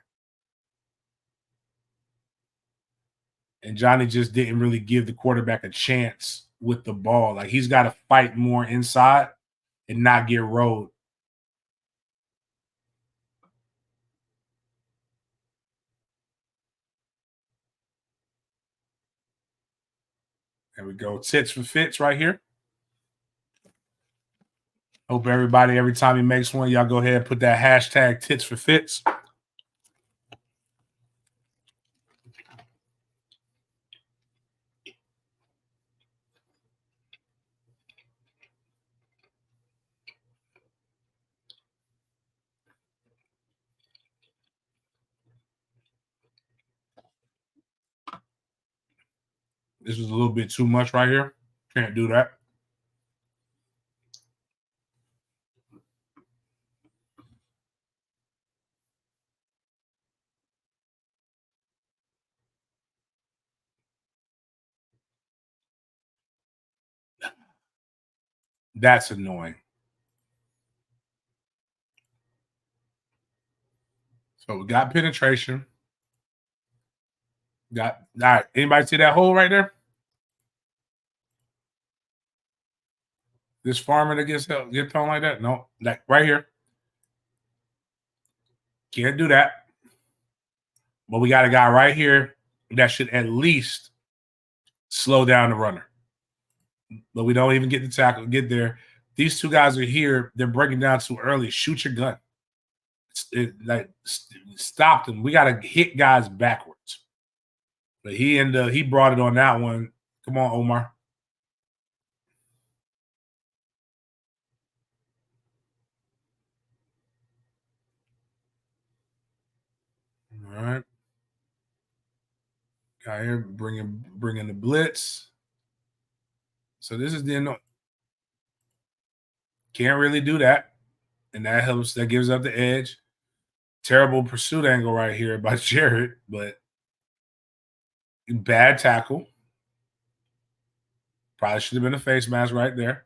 And Johnny just didn't really give the quarterback a chance with the ball. Like he's got to fight more inside and not get rolled. There we go. Tits for fits right here. Hope everybody, every time he makes one, y'all go ahead and put that hashtag tits for fits. This is a little bit too much right here. Can't do that. That's annoying. So we got penetration. All right. Anybody see that hole right there? This farmer that gets thrown like that? No, like right here. Can't do that. But we got a guy right here that should at least slow down the runner. But we don't even get the tackle, get there. These two guys are here. They're breaking down too early. Shoot your gun. Stop them. We got to hit guys backwards. But he brought it on that one. Come on, Omar. All right. Guy here bringing the blitz. So this is the can't really do that. And that helps. That gives up the edge. Terrible pursuit angle right here by Jared, but bad tackle. Probably should have been a face mask right there.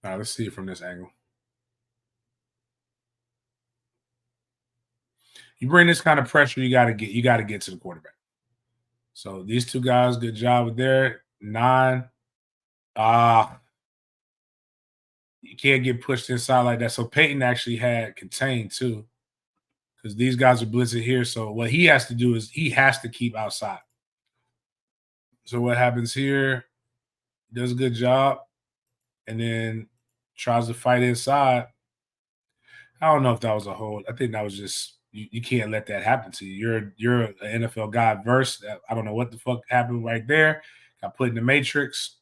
All right, let's see it from this angle. You bring this kind of pressure, you got to get to the quarterback. So these two guys, good job with their 9. You can't get pushed inside like that. So Peyton actually had contained too, because these guys are blitzing here. So what he has to do is he has to keep outside. So what happens here? Does a good job, and then tries to fight inside. I don't know if that was a hold. I think that was just you can't let that happen to you. You're an NFL guy verse. I don't know what the fuck happened right there. Got put in the matrix.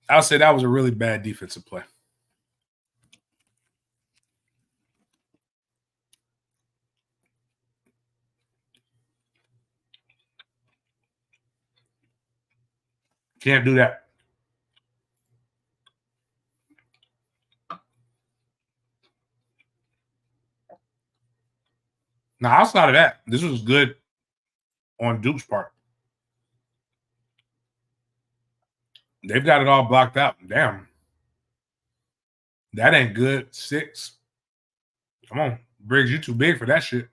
I'll say that was a really bad defensive play. Can't do that. Now, outside of that, this was good on Duke's part. They've got it all blocked out. Damn. That ain't good. 6. Come on. Briggs, you too big for that shit.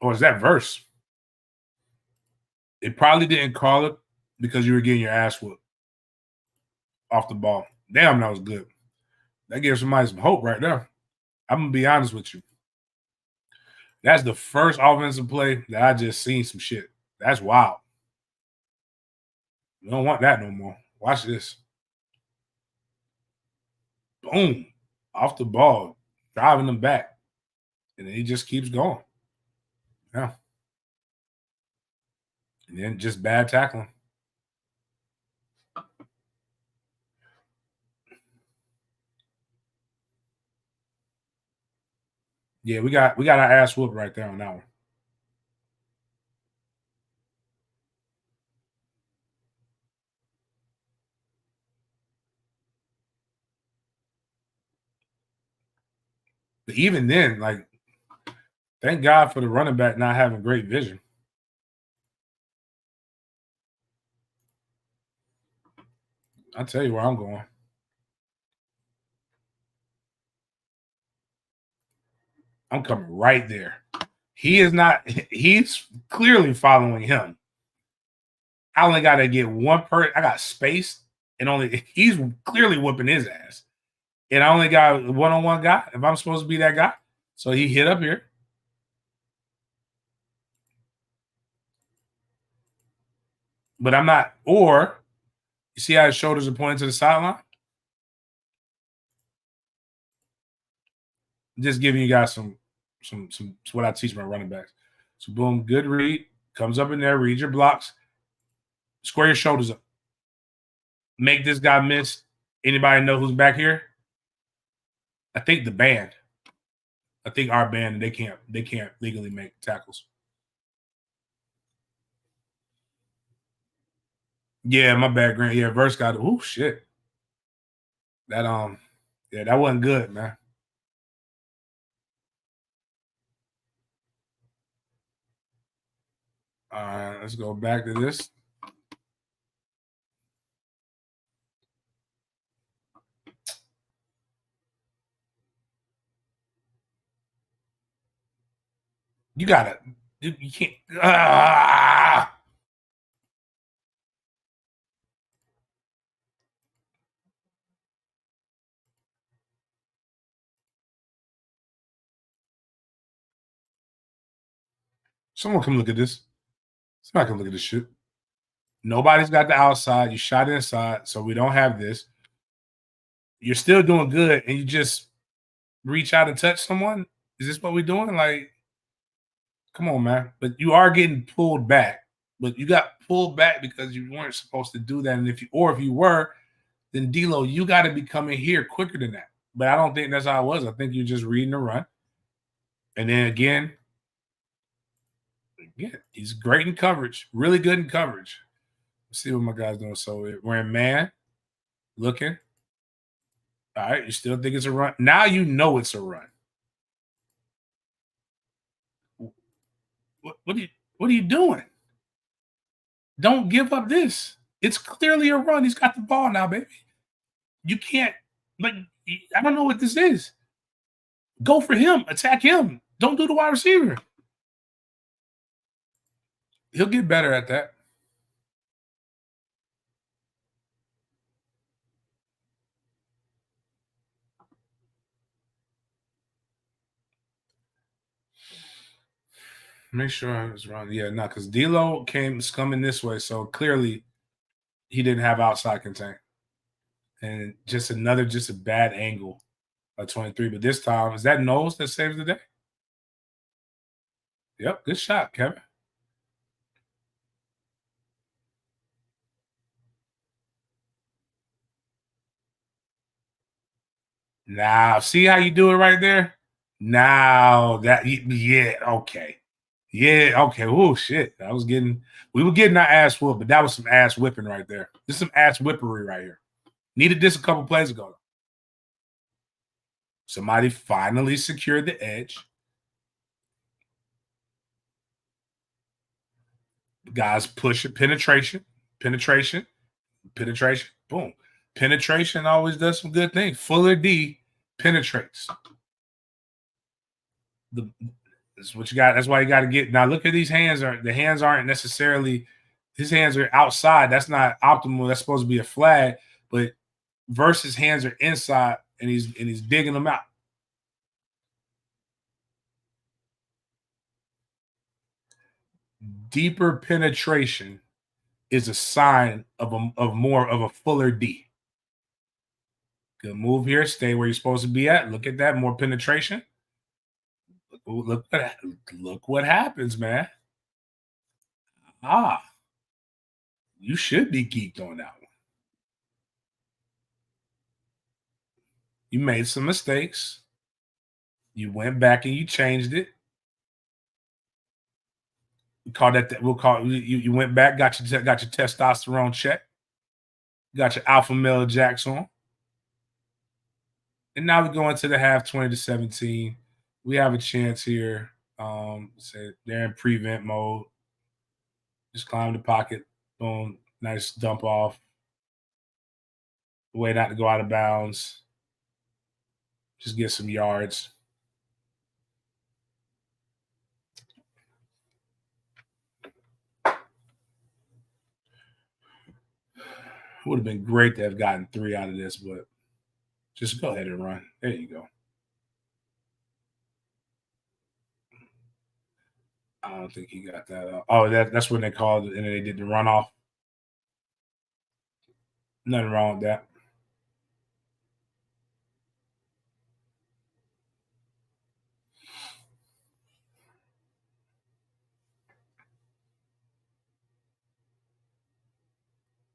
Or is that verse? It probably didn't call it because you were getting your ass whooped off the ball. Damn, that was good. That gives somebody some hope right there. I'm going to be honest with you. That's the first offensive play that I just seen some shit. That's wild. You don't want that no more. Watch this. Boom. Off the ball. Driving them back. And then he just keeps going. Yeah. And then just bad tackling. Yeah, we got our ass whooped right there on that one. But even then, like, thank God for the running back not having great vision. I'll tell you where I'm going. I'm coming right there. He's clearly following him. I only got to get one person. I got space, and he's clearly whooping his ass. And I only got a one-on-one guy if I'm supposed to be that guy. So he hit up here. But I'm not. Or, you see how his shoulders are pointing to the sideline? Just giving you guys some what I teach my running backs. So boom, good read. Comes up in there, read your blocks. Square your shoulders up. Make this guy miss. Anybody know who's back here? I think the band. I think our band, they can't legally make tackles. Yeah, my bad, Grant. Yeah, Verse got it. Oh, shit. Yeah, that wasn't good, man. All right, let's go back to this. You gotta, you can't. Someone come look at this. Somebody come look at this shit. Nobody's got the outside. You shot inside, so we don't have this. You're still doing good, and you just reach out and touch someone. Is this what we're doing? Like, come on, man. But you are getting pulled back. But you got pulled back because you weren't supposed to do that. And if you were, then D'Lo, you got to be coming here quicker than that. But I don't think that's how it was. I think you're just reading the run. And then again, he's great in coverage, really good in coverage. Let's see what my guy's doing. So we're in man, looking. All right, you still think it's a run? Now you know it's a run. What are you doing? Don't give up this. It's clearly a run. He's got the ball now, baby. You can't, like, I don't know what this is. Go for him. Attack him. Don't do the wide receiver. He'll get better at that. Make sure I was wrong. Yeah, no, because D'Lo came coming this way, so clearly he didn't have outside contain. And just a bad angle by 23. But this time, is that nose that saves the day? Yep, good shot, Kevin. Now, see how you do it right there? Now that, yeah, okay. Yeah, okay. Oh, shit. We were getting our ass whooped, but that was some ass whipping right there. This is some ass whippery right here. Needed this a couple plays ago. Somebody finally secured the edge. Guys push it, penetration, boom. Penetration always does some good things. Fuller D penetrates. That's what you got. That's why you got to get. Now look at these hands. The hands aren't necessarily. His hands are outside. That's not optimal. That's supposed to be a flag. But versus hands are inside, and he's digging them out. Deeper penetration is a sign of more of a fuller D. Good move here. Stay where you're supposed to be at. Look at that. More penetration. Look what happens, man. You should be geeked on that one. You made some mistakes. You went back and you changed it. We call that. We'll call you went back, got your testosterone check, got your alpha male jacks on, and now we go into the half 20-17. We have a chance here. Say they're in prevent mode. Just climb the pocket. Boom. Nice dump off. Way not to go out of bounds. Just get some yards. Would have been great to have gotten 3 out of this, but just go ahead and run. There you go. I don't think he got that. That's when they called it, and then they did the runoff. Nothing wrong with that.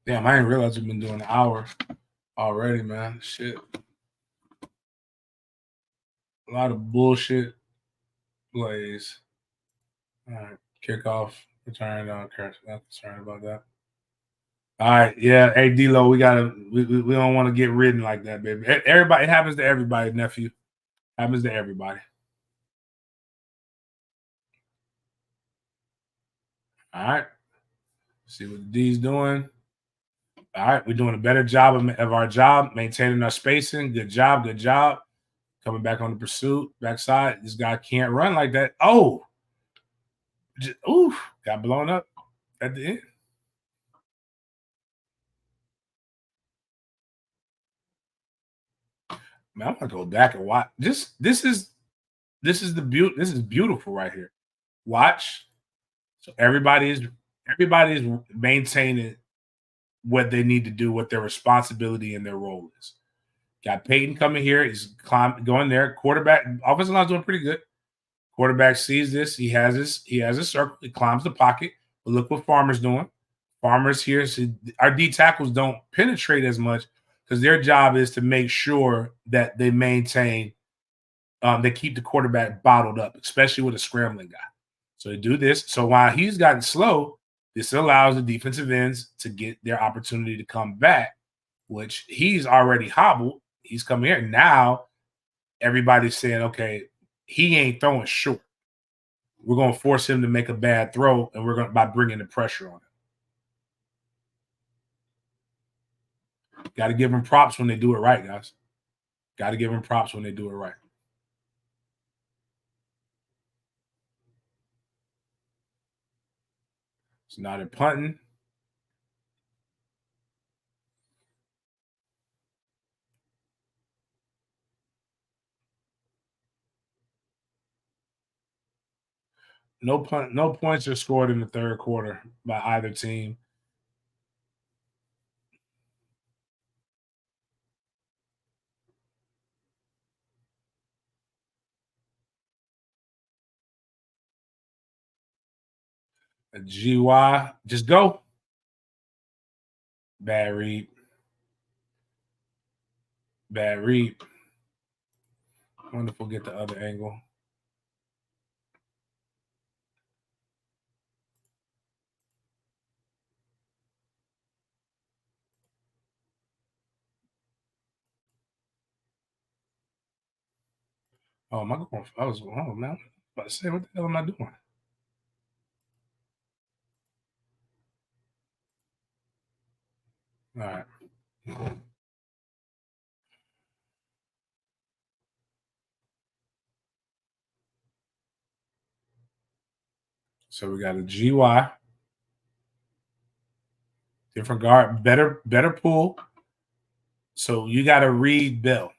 Damn, I didn't realize we've been doing an hour already, man. Shit. A lot of bullshit plays. All right. Kickoff, return. I don't care. Not concerned about that. All right, yeah. Hey, D-Lo, we don't want to get ridden like that, baby. Everybody, it happens to everybody, nephew. Happens to everybody. All right. See what the D's doing. All right, we're doing a better job of our job, maintaining our spacing. Good job, good job. Coming back on the pursuit, backside. This guy can't run like that. Oh, oof, got blown up at the end. Man, I'm gonna go back and watch. This is beautiful right here. Watch. So everybody's maintaining what they need to do, what their responsibility and their role is. Got Peyton coming here. He's going there. Quarterback, offensive line's doing pretty good. Quarterback sees this. He has his circle. He climbs the pocket. But look what Farmer's doing. Farmer's here. So our D tackles don't penetrate as much because their job is to make sure that they maintain, they keep the quarterback bottled up, especially with a scrambling guy. So they do this. So while he's gotten slow, this allows the defensive ends to get their opportunity to come back, which he's already hobbled. He's coming here. Now everybody's saying, okay, he ain't throwing short. We're going to force him to make a bad throw, and we're going by bringing the pressure on him. Got to give him props when they do it right, guys. Got to give him props when they do it right. It's not a punting. No points are scored in the third quarter by either team. A GY, just go. Bad read. Bad read. Wonderful. Get the other angle. Oh, am I going? I was wrong, man. About to say, what the hell am I doing? All right. So we got a GY. Different guard, better pull. So you got to read Bell.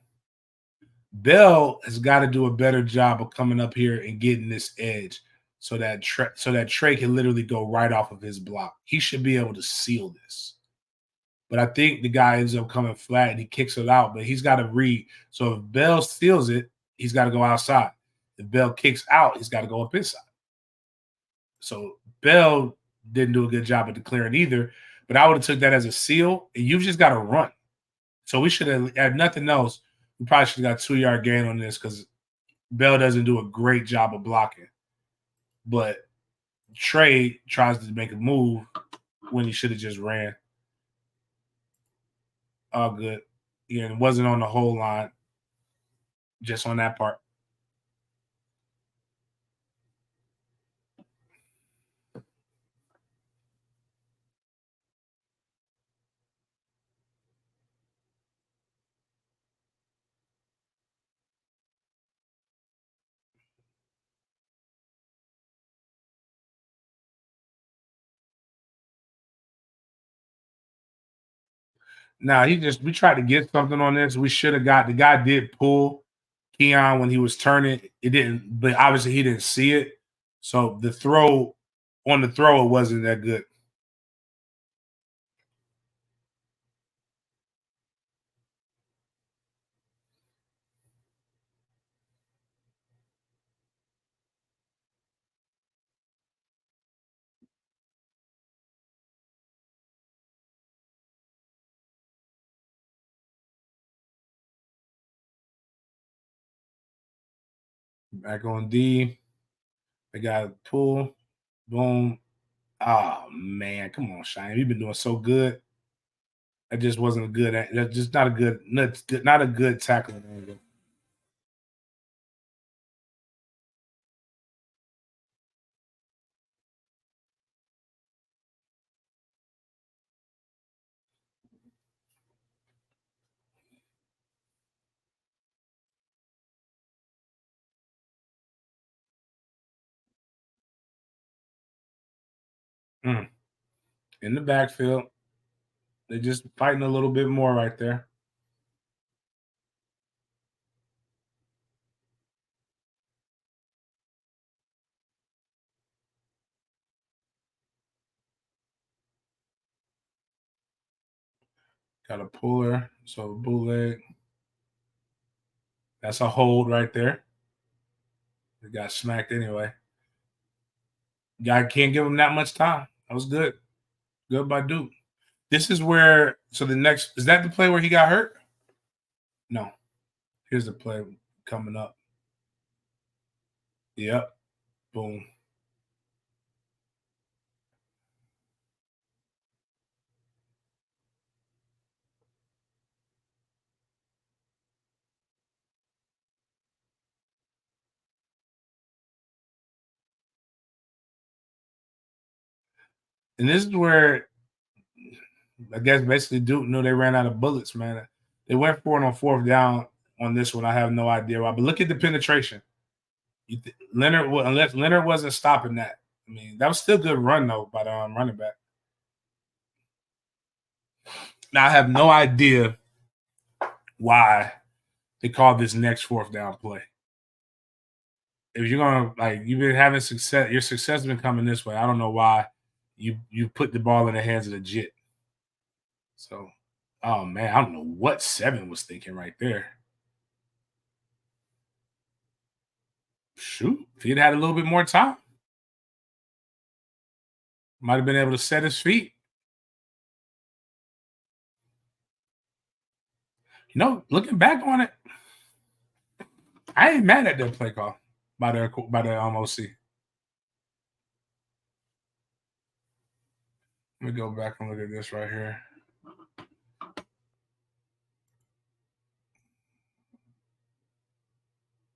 Bell has got to do a better job of coming up here and getting this edge so that Trey can literally go right off of his block. He should be able to seal this. But I think the guy ends up coming flat and he kicks it out, but he's got to read. So if Bell steals it, he's got to go outside. If Bell kicks out, he's got to go up inside. So Bell didn't do a good job of declaring either, but I would have took that as a seal, and you've just got to run. So we should have had nothing else. We probably should have got 2-yard gain on this because Bell doesn't do a great job of blocking. But Trey tries to make a move when he should have just ran. All good. Yeah, it wasn't on the whole line, just on that part. Now we tried to get something on this. We should have got the guy did pull Keon when he was turning. It didn't, but obviously he didn't see it. So the throw it wasn't that good. Back on D. They got a pull. Boom. Oh man, come on, Shine. You've been doing so good. That just wasn't a good. That's just not a good. Not a good tackling angle. In the backfield, they're just fighting a little bit more right there. Got a puller, so bootleg. That's a hold right there. It got smacked anyway. Guy can't give him that much time. That was good. Good by Duke. This is where, so the next, is that the play where he got hurt? No. Here's the play coming up. Yep. Boom. And this is where I guess basically Duke knew they ran out of bullets, man. They went for it on fourth down on this one. I have no idea why. But look at the penetration. Leonard, unless Leonard wasn't stopping that. I mean, that was still a good run, though, by the running back. Now, I have no idea why they called this next fourth down play. If you're going to, like, you've been having success, your success has been coming this way. I don't know why you put the ball in the hands of the Jit. So, oh, man, I don't know what 7 was thinking right there. Shoot, if he'd had a little bit more time, might have been able to set his feet. You know, looking back on it, I ain't mad at that play call by the OC. Let me go back and look at this right here.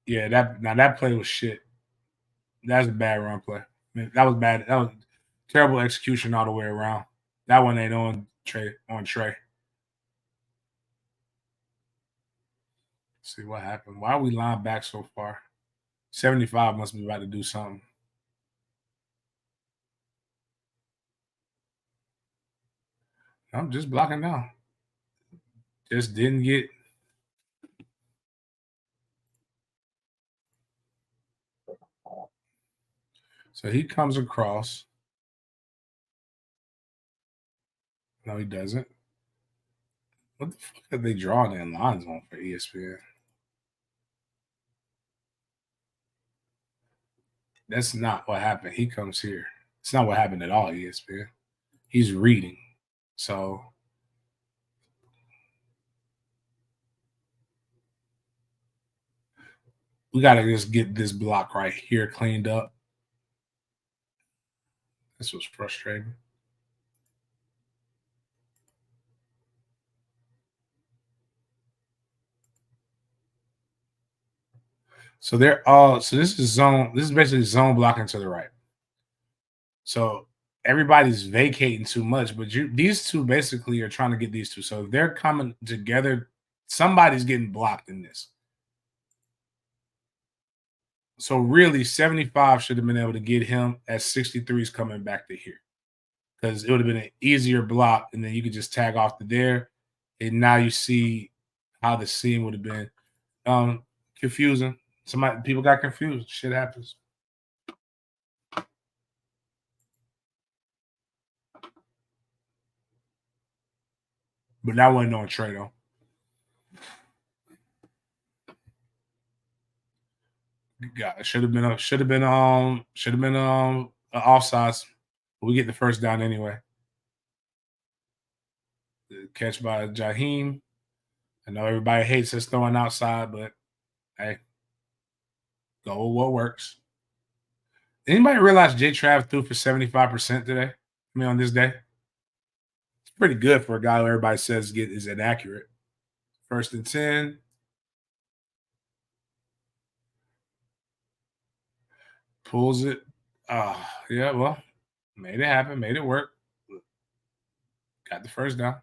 Yeah, that play was shit. That's a bad run play. I mean, that was bad. That was terrible execution all the way around. That one ain't on Trey. Let's see what happened. Why are we lying back so far? 75 must be about to do something. I'm just blocking now. Just didn't get. So he comes across. No, he doesn't. What the fuck are they drawing their lines on for ESPN? That's not what happened. He comes here. It's not what happened at all, ESPN. He's reading. So we got to just get this block right here cleaned up. This was frustrating. So they're all, so this is basically zone blocking to the right. So everybody's vacating too much, but these two basically are trying to get these two. So if they're coming together, somebody's getting blocked in this. So really, 75 should have been able to get him as 63 is coming back to here. Because it would have been an easier block, and then you could just tag off to there. And now you see how the scene would have been. Confusing. People got confused. Shit happens. But that wasn't on Trey though. It should have been an offsides. But we get the first down anyway. The catch by Jaheim. I know everybody hates us throwing outside, but hey, go with what works. Anybody realize J Trav threw for 75% today? I mean, on this day? Pretty good for a guy who everybody says is inaccurate. 1st and 10. Pulls it. Yeah, well, made it happen, made it work. Got the first down.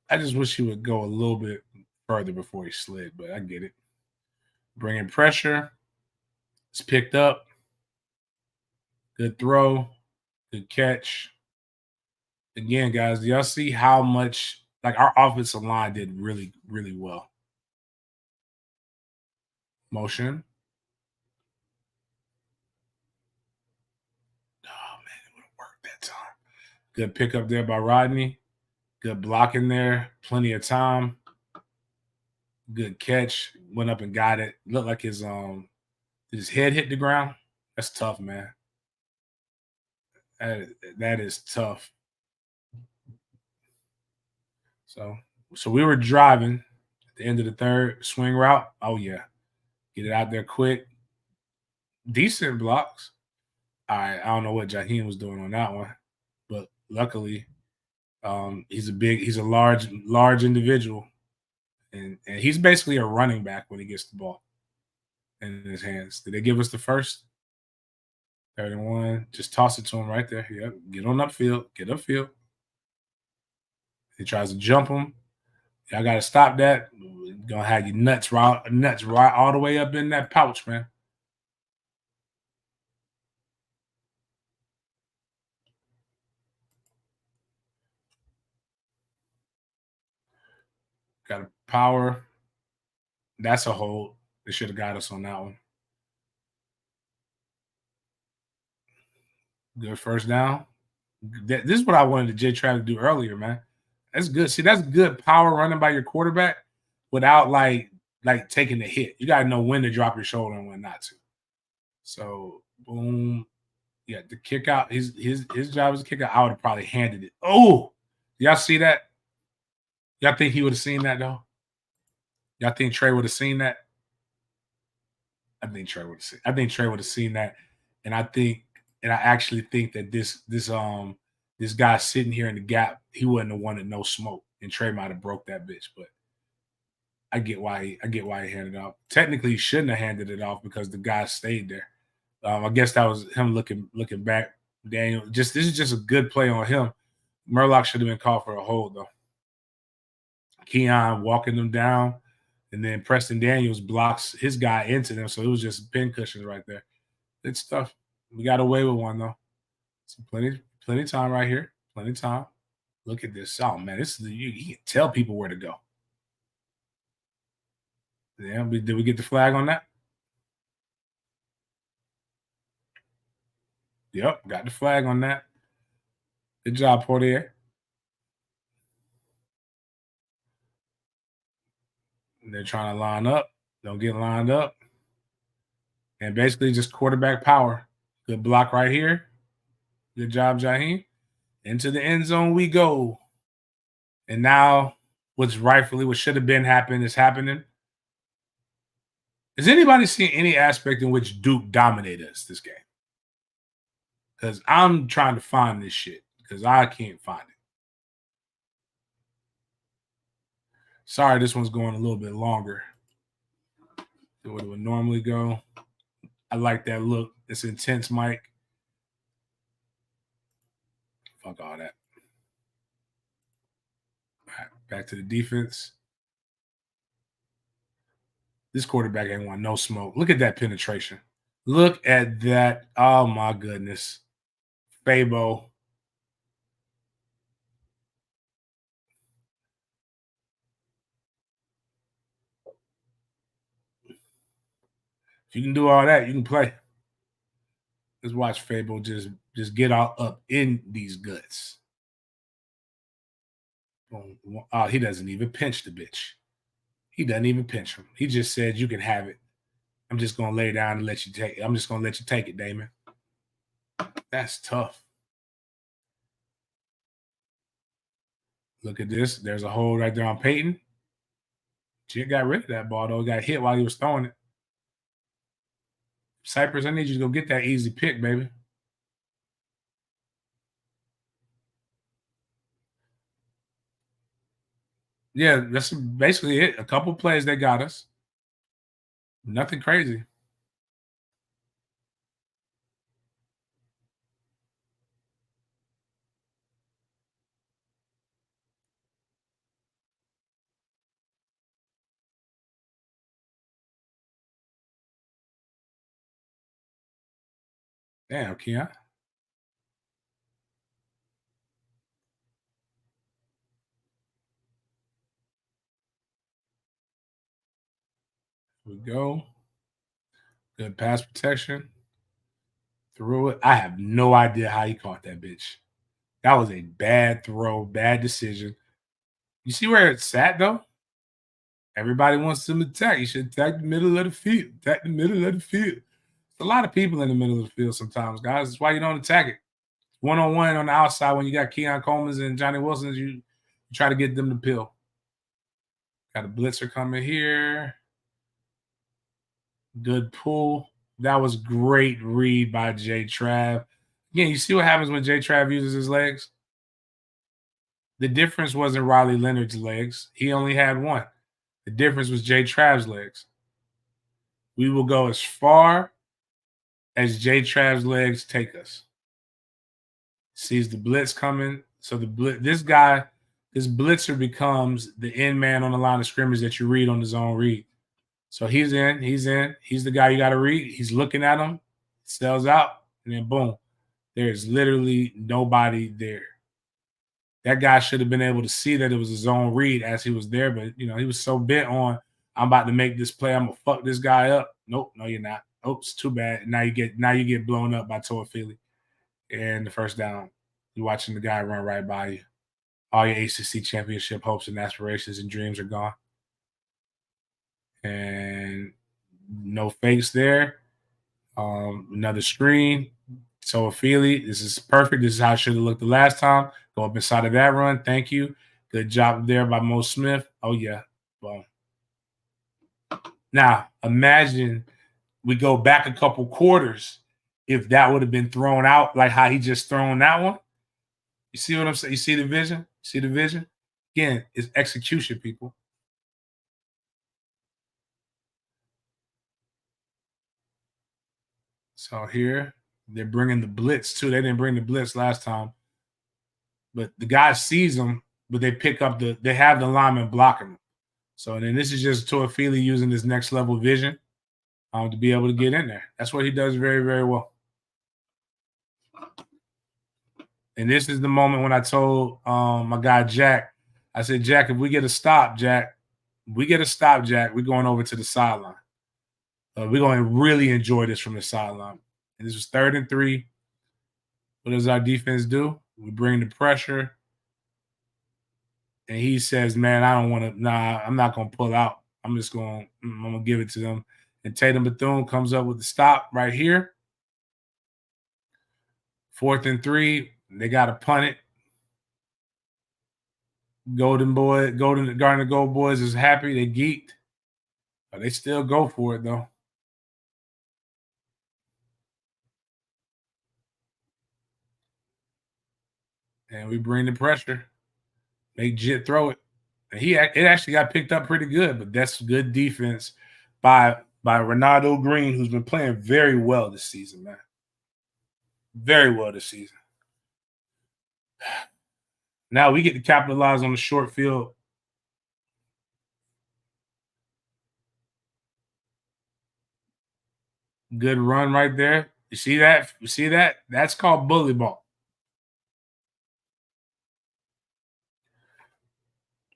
I just wish he would go a little bit further before he slid, but I get it. Bringing pressure. It's picked up. Good throw. Good catch. Again, guys, do y'all see how much like our offensive line did really, really well? Motion. Oh, man, it would have worked that time. Good pickup there by Rodney. Good blocking there. Plenty of time. Good catch. Went up and got it. Looked like his head hit the ground. That's tough, man. That is tough. So we were driving at the end of the third swing route. Oh yeah, get it out there quick. Decent blocks. I don't know what Jaheim was doing on that one, but luckily, he's a large individual, and he's basically a running back when he gets the ball in his hands. Did they give us the first? 3rd and 1. Just toss it to him right there. Yep. Get on upfield. Get upfield. He tries to jump him. Y'all got to stop that. Gonna have your nuts right all the way up in that pouch, man. Got a power. That's a hold. They should have got us on that one. Good first down. This is what I wanted J Trav to do earlier, man. That's good. See, that's good power running by your quarterback without like taking the hit. You got to know when to drop your shoulder and when not to. So, boom. Yeah, the kick out. His job is to kick out. I would have probably handed it. Oh, y'all see that? Y'all think he would have seen that though? Y'all think Trey would have seen that? I think Trey would have seen that, and I actually think that this guy sitting here in the gap, he wouldn't have wanted no smoke, and Trey might have broke that bitch. But I get why he handed it off. Technically, he shouldn't have handed it off because the guy stayed there. I guess that was him looking back. Daniel, this is just a good play on him. Murlock should have been called for a hold though. Keon walking them down, and then Preston Daniels blocks his guy into them, so it was just pin cushions right there. It's tough. We got away with one though. So plenty of time right here. Plenty of time. Look at this. Oh man, this is you can tell people where to go. Yeah, did we get the flag on that? Yep, got the flag on that. Good job, Portier. They're trying to line up. Don't get lined up. And basically just quarterback power. Good block right here. Good job, Jaheim. Into the end zone we go. And now what should have been happening is happening. Has anybody seen any aspect in which Duke dominated us this game? Because I'm trying to find this shit because I can't find it. Sorry, this one's going a little bit longer than what it would normally go. I like that look. It's intense, Mike. Fuck all that. All right, back to the defense. This quarterback ain't want no smoke. Look at that penetration. Look at that. Oh, my goodness. Fabo. If you can do all that, you can play. Let's watch Fabo just get all up in these guts. He doesn't even pinch the bitch. He doesn't even pinch him. He just said, you can have it. I'm just going to lay down and let you take it. I'm just going to let you take it, Damon. That's tough. Look at this. There's a hold right there on Peyton. Jit got rid of that ball, though. Got hit while he was throwing it. Cypress, I need you to go get that easy pick, baby. Yeah, that's basically it. A couple plays they got us. Nothing crazy. Damn, Keon. Here we go. Good pass protection. Threw it. I have no idea how he caught that bitch. That was a bad throw, bad decision. You see where it sat, though? Everybody wants him to attack. You should attack the middle of the field. Attack the middle of the field. There's a lot of people in the middle of the field sometimes, guys. That's why you don't attack it. One-on-one on the outside when you got Keon Coleman and Johnny Wilson, you try to get them to peel. Got a blitzer coming here. Good pull. That was great read by Jay Trav. Again, you see what happens when Jay Trav uses his legs? The difference wasn't Riley Leonard's legs. He only had one. The difference was Jay Trav's legs. We will go as far as Jay Trav's legs take us. Sees the blitz coming. So this blitzer becomes the end man on the line of scrimmage that you read on the zone read. So he's in. He's the guy you got to read. He's looking at him, sells out, and then boom. There's literally nobody there. That guy should have been able to see that it was a zone read as he was there, but he was so bent on, I'm about to make this play. I'm gonna fuck this guy up. Nope, no, you're not. Oops, too bad. Now you get blown up by Toafili. And the first down. You're watching the guy run right by you. All your ACC championship hopes and aspirations and dreams are gone. And no fakes there. Another screen. Toafili, this is perfect. This is how it should have looked the last time. Go up inside of that run. Thank you. Good job there by Mo Smith. Oh, yeah. Well, now, imagine we go back a couple quarters if that would have been thrown out like how he just thrown that one. You see what I'm saying? You see the vision? See the vision? Again, it's execution, people. So here, they're bringing the blitz, too. They didn't bring the blitz last time. But the guy sees them, but they have the lineman blocking them. So then this is just Toafili using this next level vision to be able to get in there. That's what he does very, very well. And this is the moment when I told my guy Jack, I said, Jack, if we get a stop, Jack, we're going over to the sideline. We're going to really enjoy this from the sideline. And this was 3rd and 3. What does our defense do? We bring the pressure. And he says, man, I don't want to. Nah, I'm not going to pull out. I'm going to give it to them. And Tatum Bethune comes up with the stop right here. 4th and 3. They got to punt it. Garden Gold Boys is happy. They geeked. But they still go for it, though. And we bring the pressure. Make Jit throw it. And it actually got picked up pretty good, but that's good defense by Ronaldo Green, who's been playing very well this season, man. Very well this season. Now we get to capitalize on the short field. Good run right there. You see that? That's called bully ball.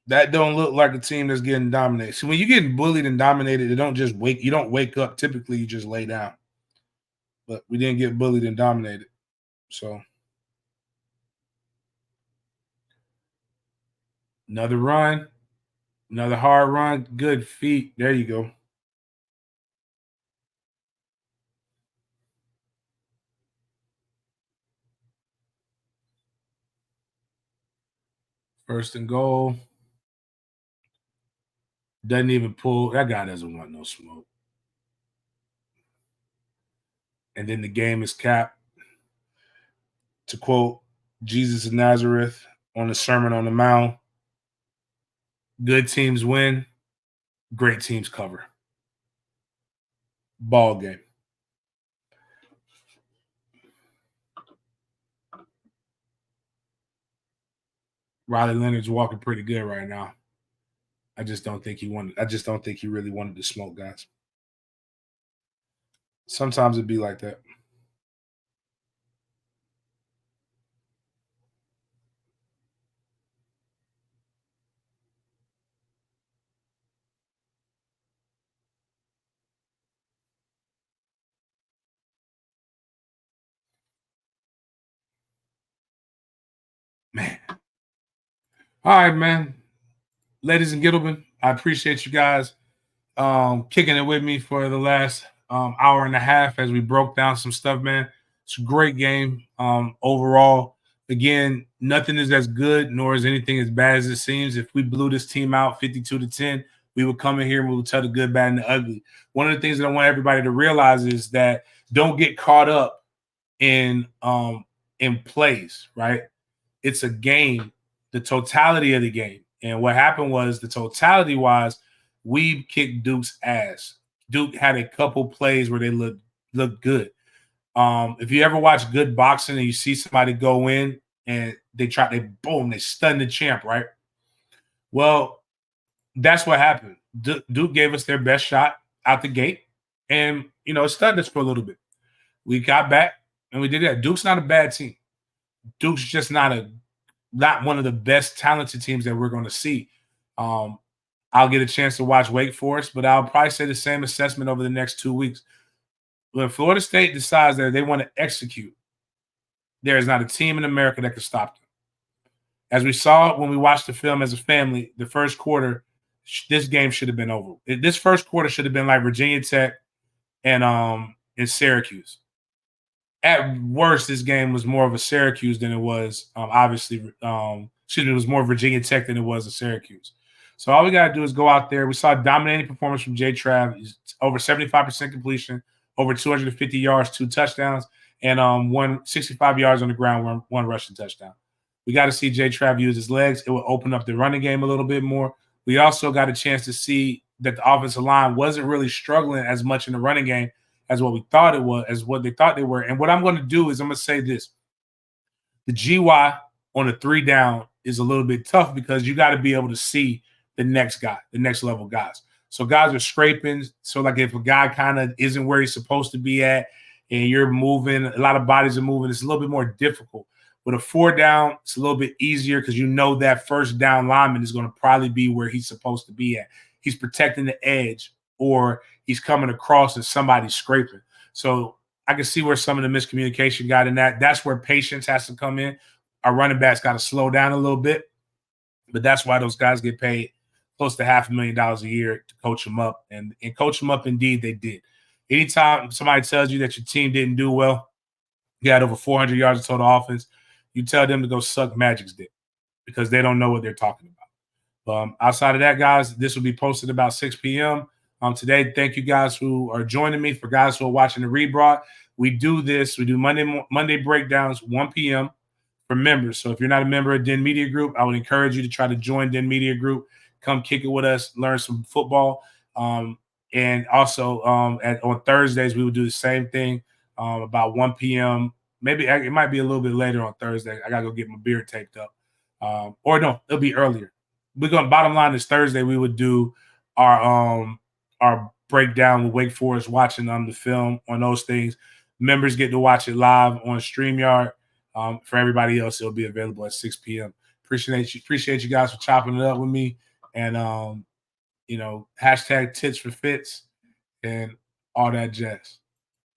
That don't look like a team that's getting dominated. So when you're getting bullied and dominated, you don't wake up. Typically, you just lay down. But we didn't get bullied and dominated. So another run, another hard run, good feet. There you go. First and goal. Doesn't even pull. That guy doesn't want no smoke. and then the game is capped. To quote Jesus of Nazareth on the Sermon on the Mount, good teams win, great teams cover. Ball game. Riley Leonard's walking pretty good right now. I just don't think he really wanted to smoke guys. Sometimes it'd be like that. Man. All right, man. Ladies and gentlemen, I appreciate you guys kicking it with me for the last hour and a half as we broke down some stuff, man. It's a great game overall. Again, nothing is as good nor is anything as bad as it seems. If we blew this team out 52-10, we would come in here and we would tell the good, bad, and the ugly. One of the things that I want everybody to realize is that don't get caught up in plays, right? It's a game, the totality of the game. And what happened was the totality was we kicked Duke's ass. Duke had a couple plays where they looked good. If you ever watch good boxing and you see somebody go in and they stun the champ, right? Well, that's what happened. Duke gave us their best shot out the gate, and it stunned us for a little bit. We got back and we did that. Duke's not a bad team. Duke's just not one of the best talented teams that we're going to see. I'll get a chance to watch Wake Forest, but I'll probably say the same assessment over the next 2 weeks. When Florida State decides that they want to execute, there is not a team in America that can stop them. As we saw when we watched the film as a family, the first quarter, this game should have been over. This first quarter should have been like Virginia Tech and Syracuse. At worst, this game was more of a Syracuse than it was, it was more Virginia Tech than it was a Syracuse. So all we got to do is go out there. We saw a dominating performance from Jay Trav, over 75% completion, over 250 yards, 2 touchdowns, and 165 yards on the ground, one rushing touchdown. We got to see Jay Trav use his legs. It will open up the running game a little bit more. We also got a chance to see that the offensive line wasn't really struggling as much in the running game as what we thought it was, as what they thought they were. And what I'm going to do is I'm going to say this. The GY on a 3 down is a little bit tough because you got to be able to see the next guy, the next level guys. So guys are scraping. So like if a guy kind of isn't where he's supposed to be at and you're moving, a lot of bodies are moving, it's a little bit more difficult. With a 4 down, it's a little bit easier because that first down lineman is going to probably be where he's supposed to be at. He's protecting the edge or he's coming across and somebody's scraping. So I can see where some of the miscommunication got in that. That's where patience has to come in. Our running backs got to slow down a little bit, but that's why those guys get paid close to $500,000 a year to coach them up. And coach them up, indeed, they did. Anytime somebody tells you that your team didn't do well, you had over 400 yards of total offense, you tell them to go suck Magic's dick because they don't know what they're talking about. Outside of that, guys, this will be posted about 6 p.m. Today. Thank you guys who are joining me. For guys who are watching the rebroad, we do Monday breakdowns 1 p.m. for members. So if you're not a member of Den Media Group, I would encourage you to try to join Den Media Group. Come kick it with us, learn some football. And also on Thursdays, we will do the same thing about 1 p.m. Maybe it might be a little bit later on Thursday. I got to go get my beard taped up. Or no, it'll be earlier. Bottom line is Thursday, we would do our breakdown with Wake Forest, watching the film on those things. Members get to watch it live on StreamYard. For everybody else, it'll be available at 6 p.m. Appreciate you guys for chopping it up with me. And, hashtag tits for fits and all that jazz.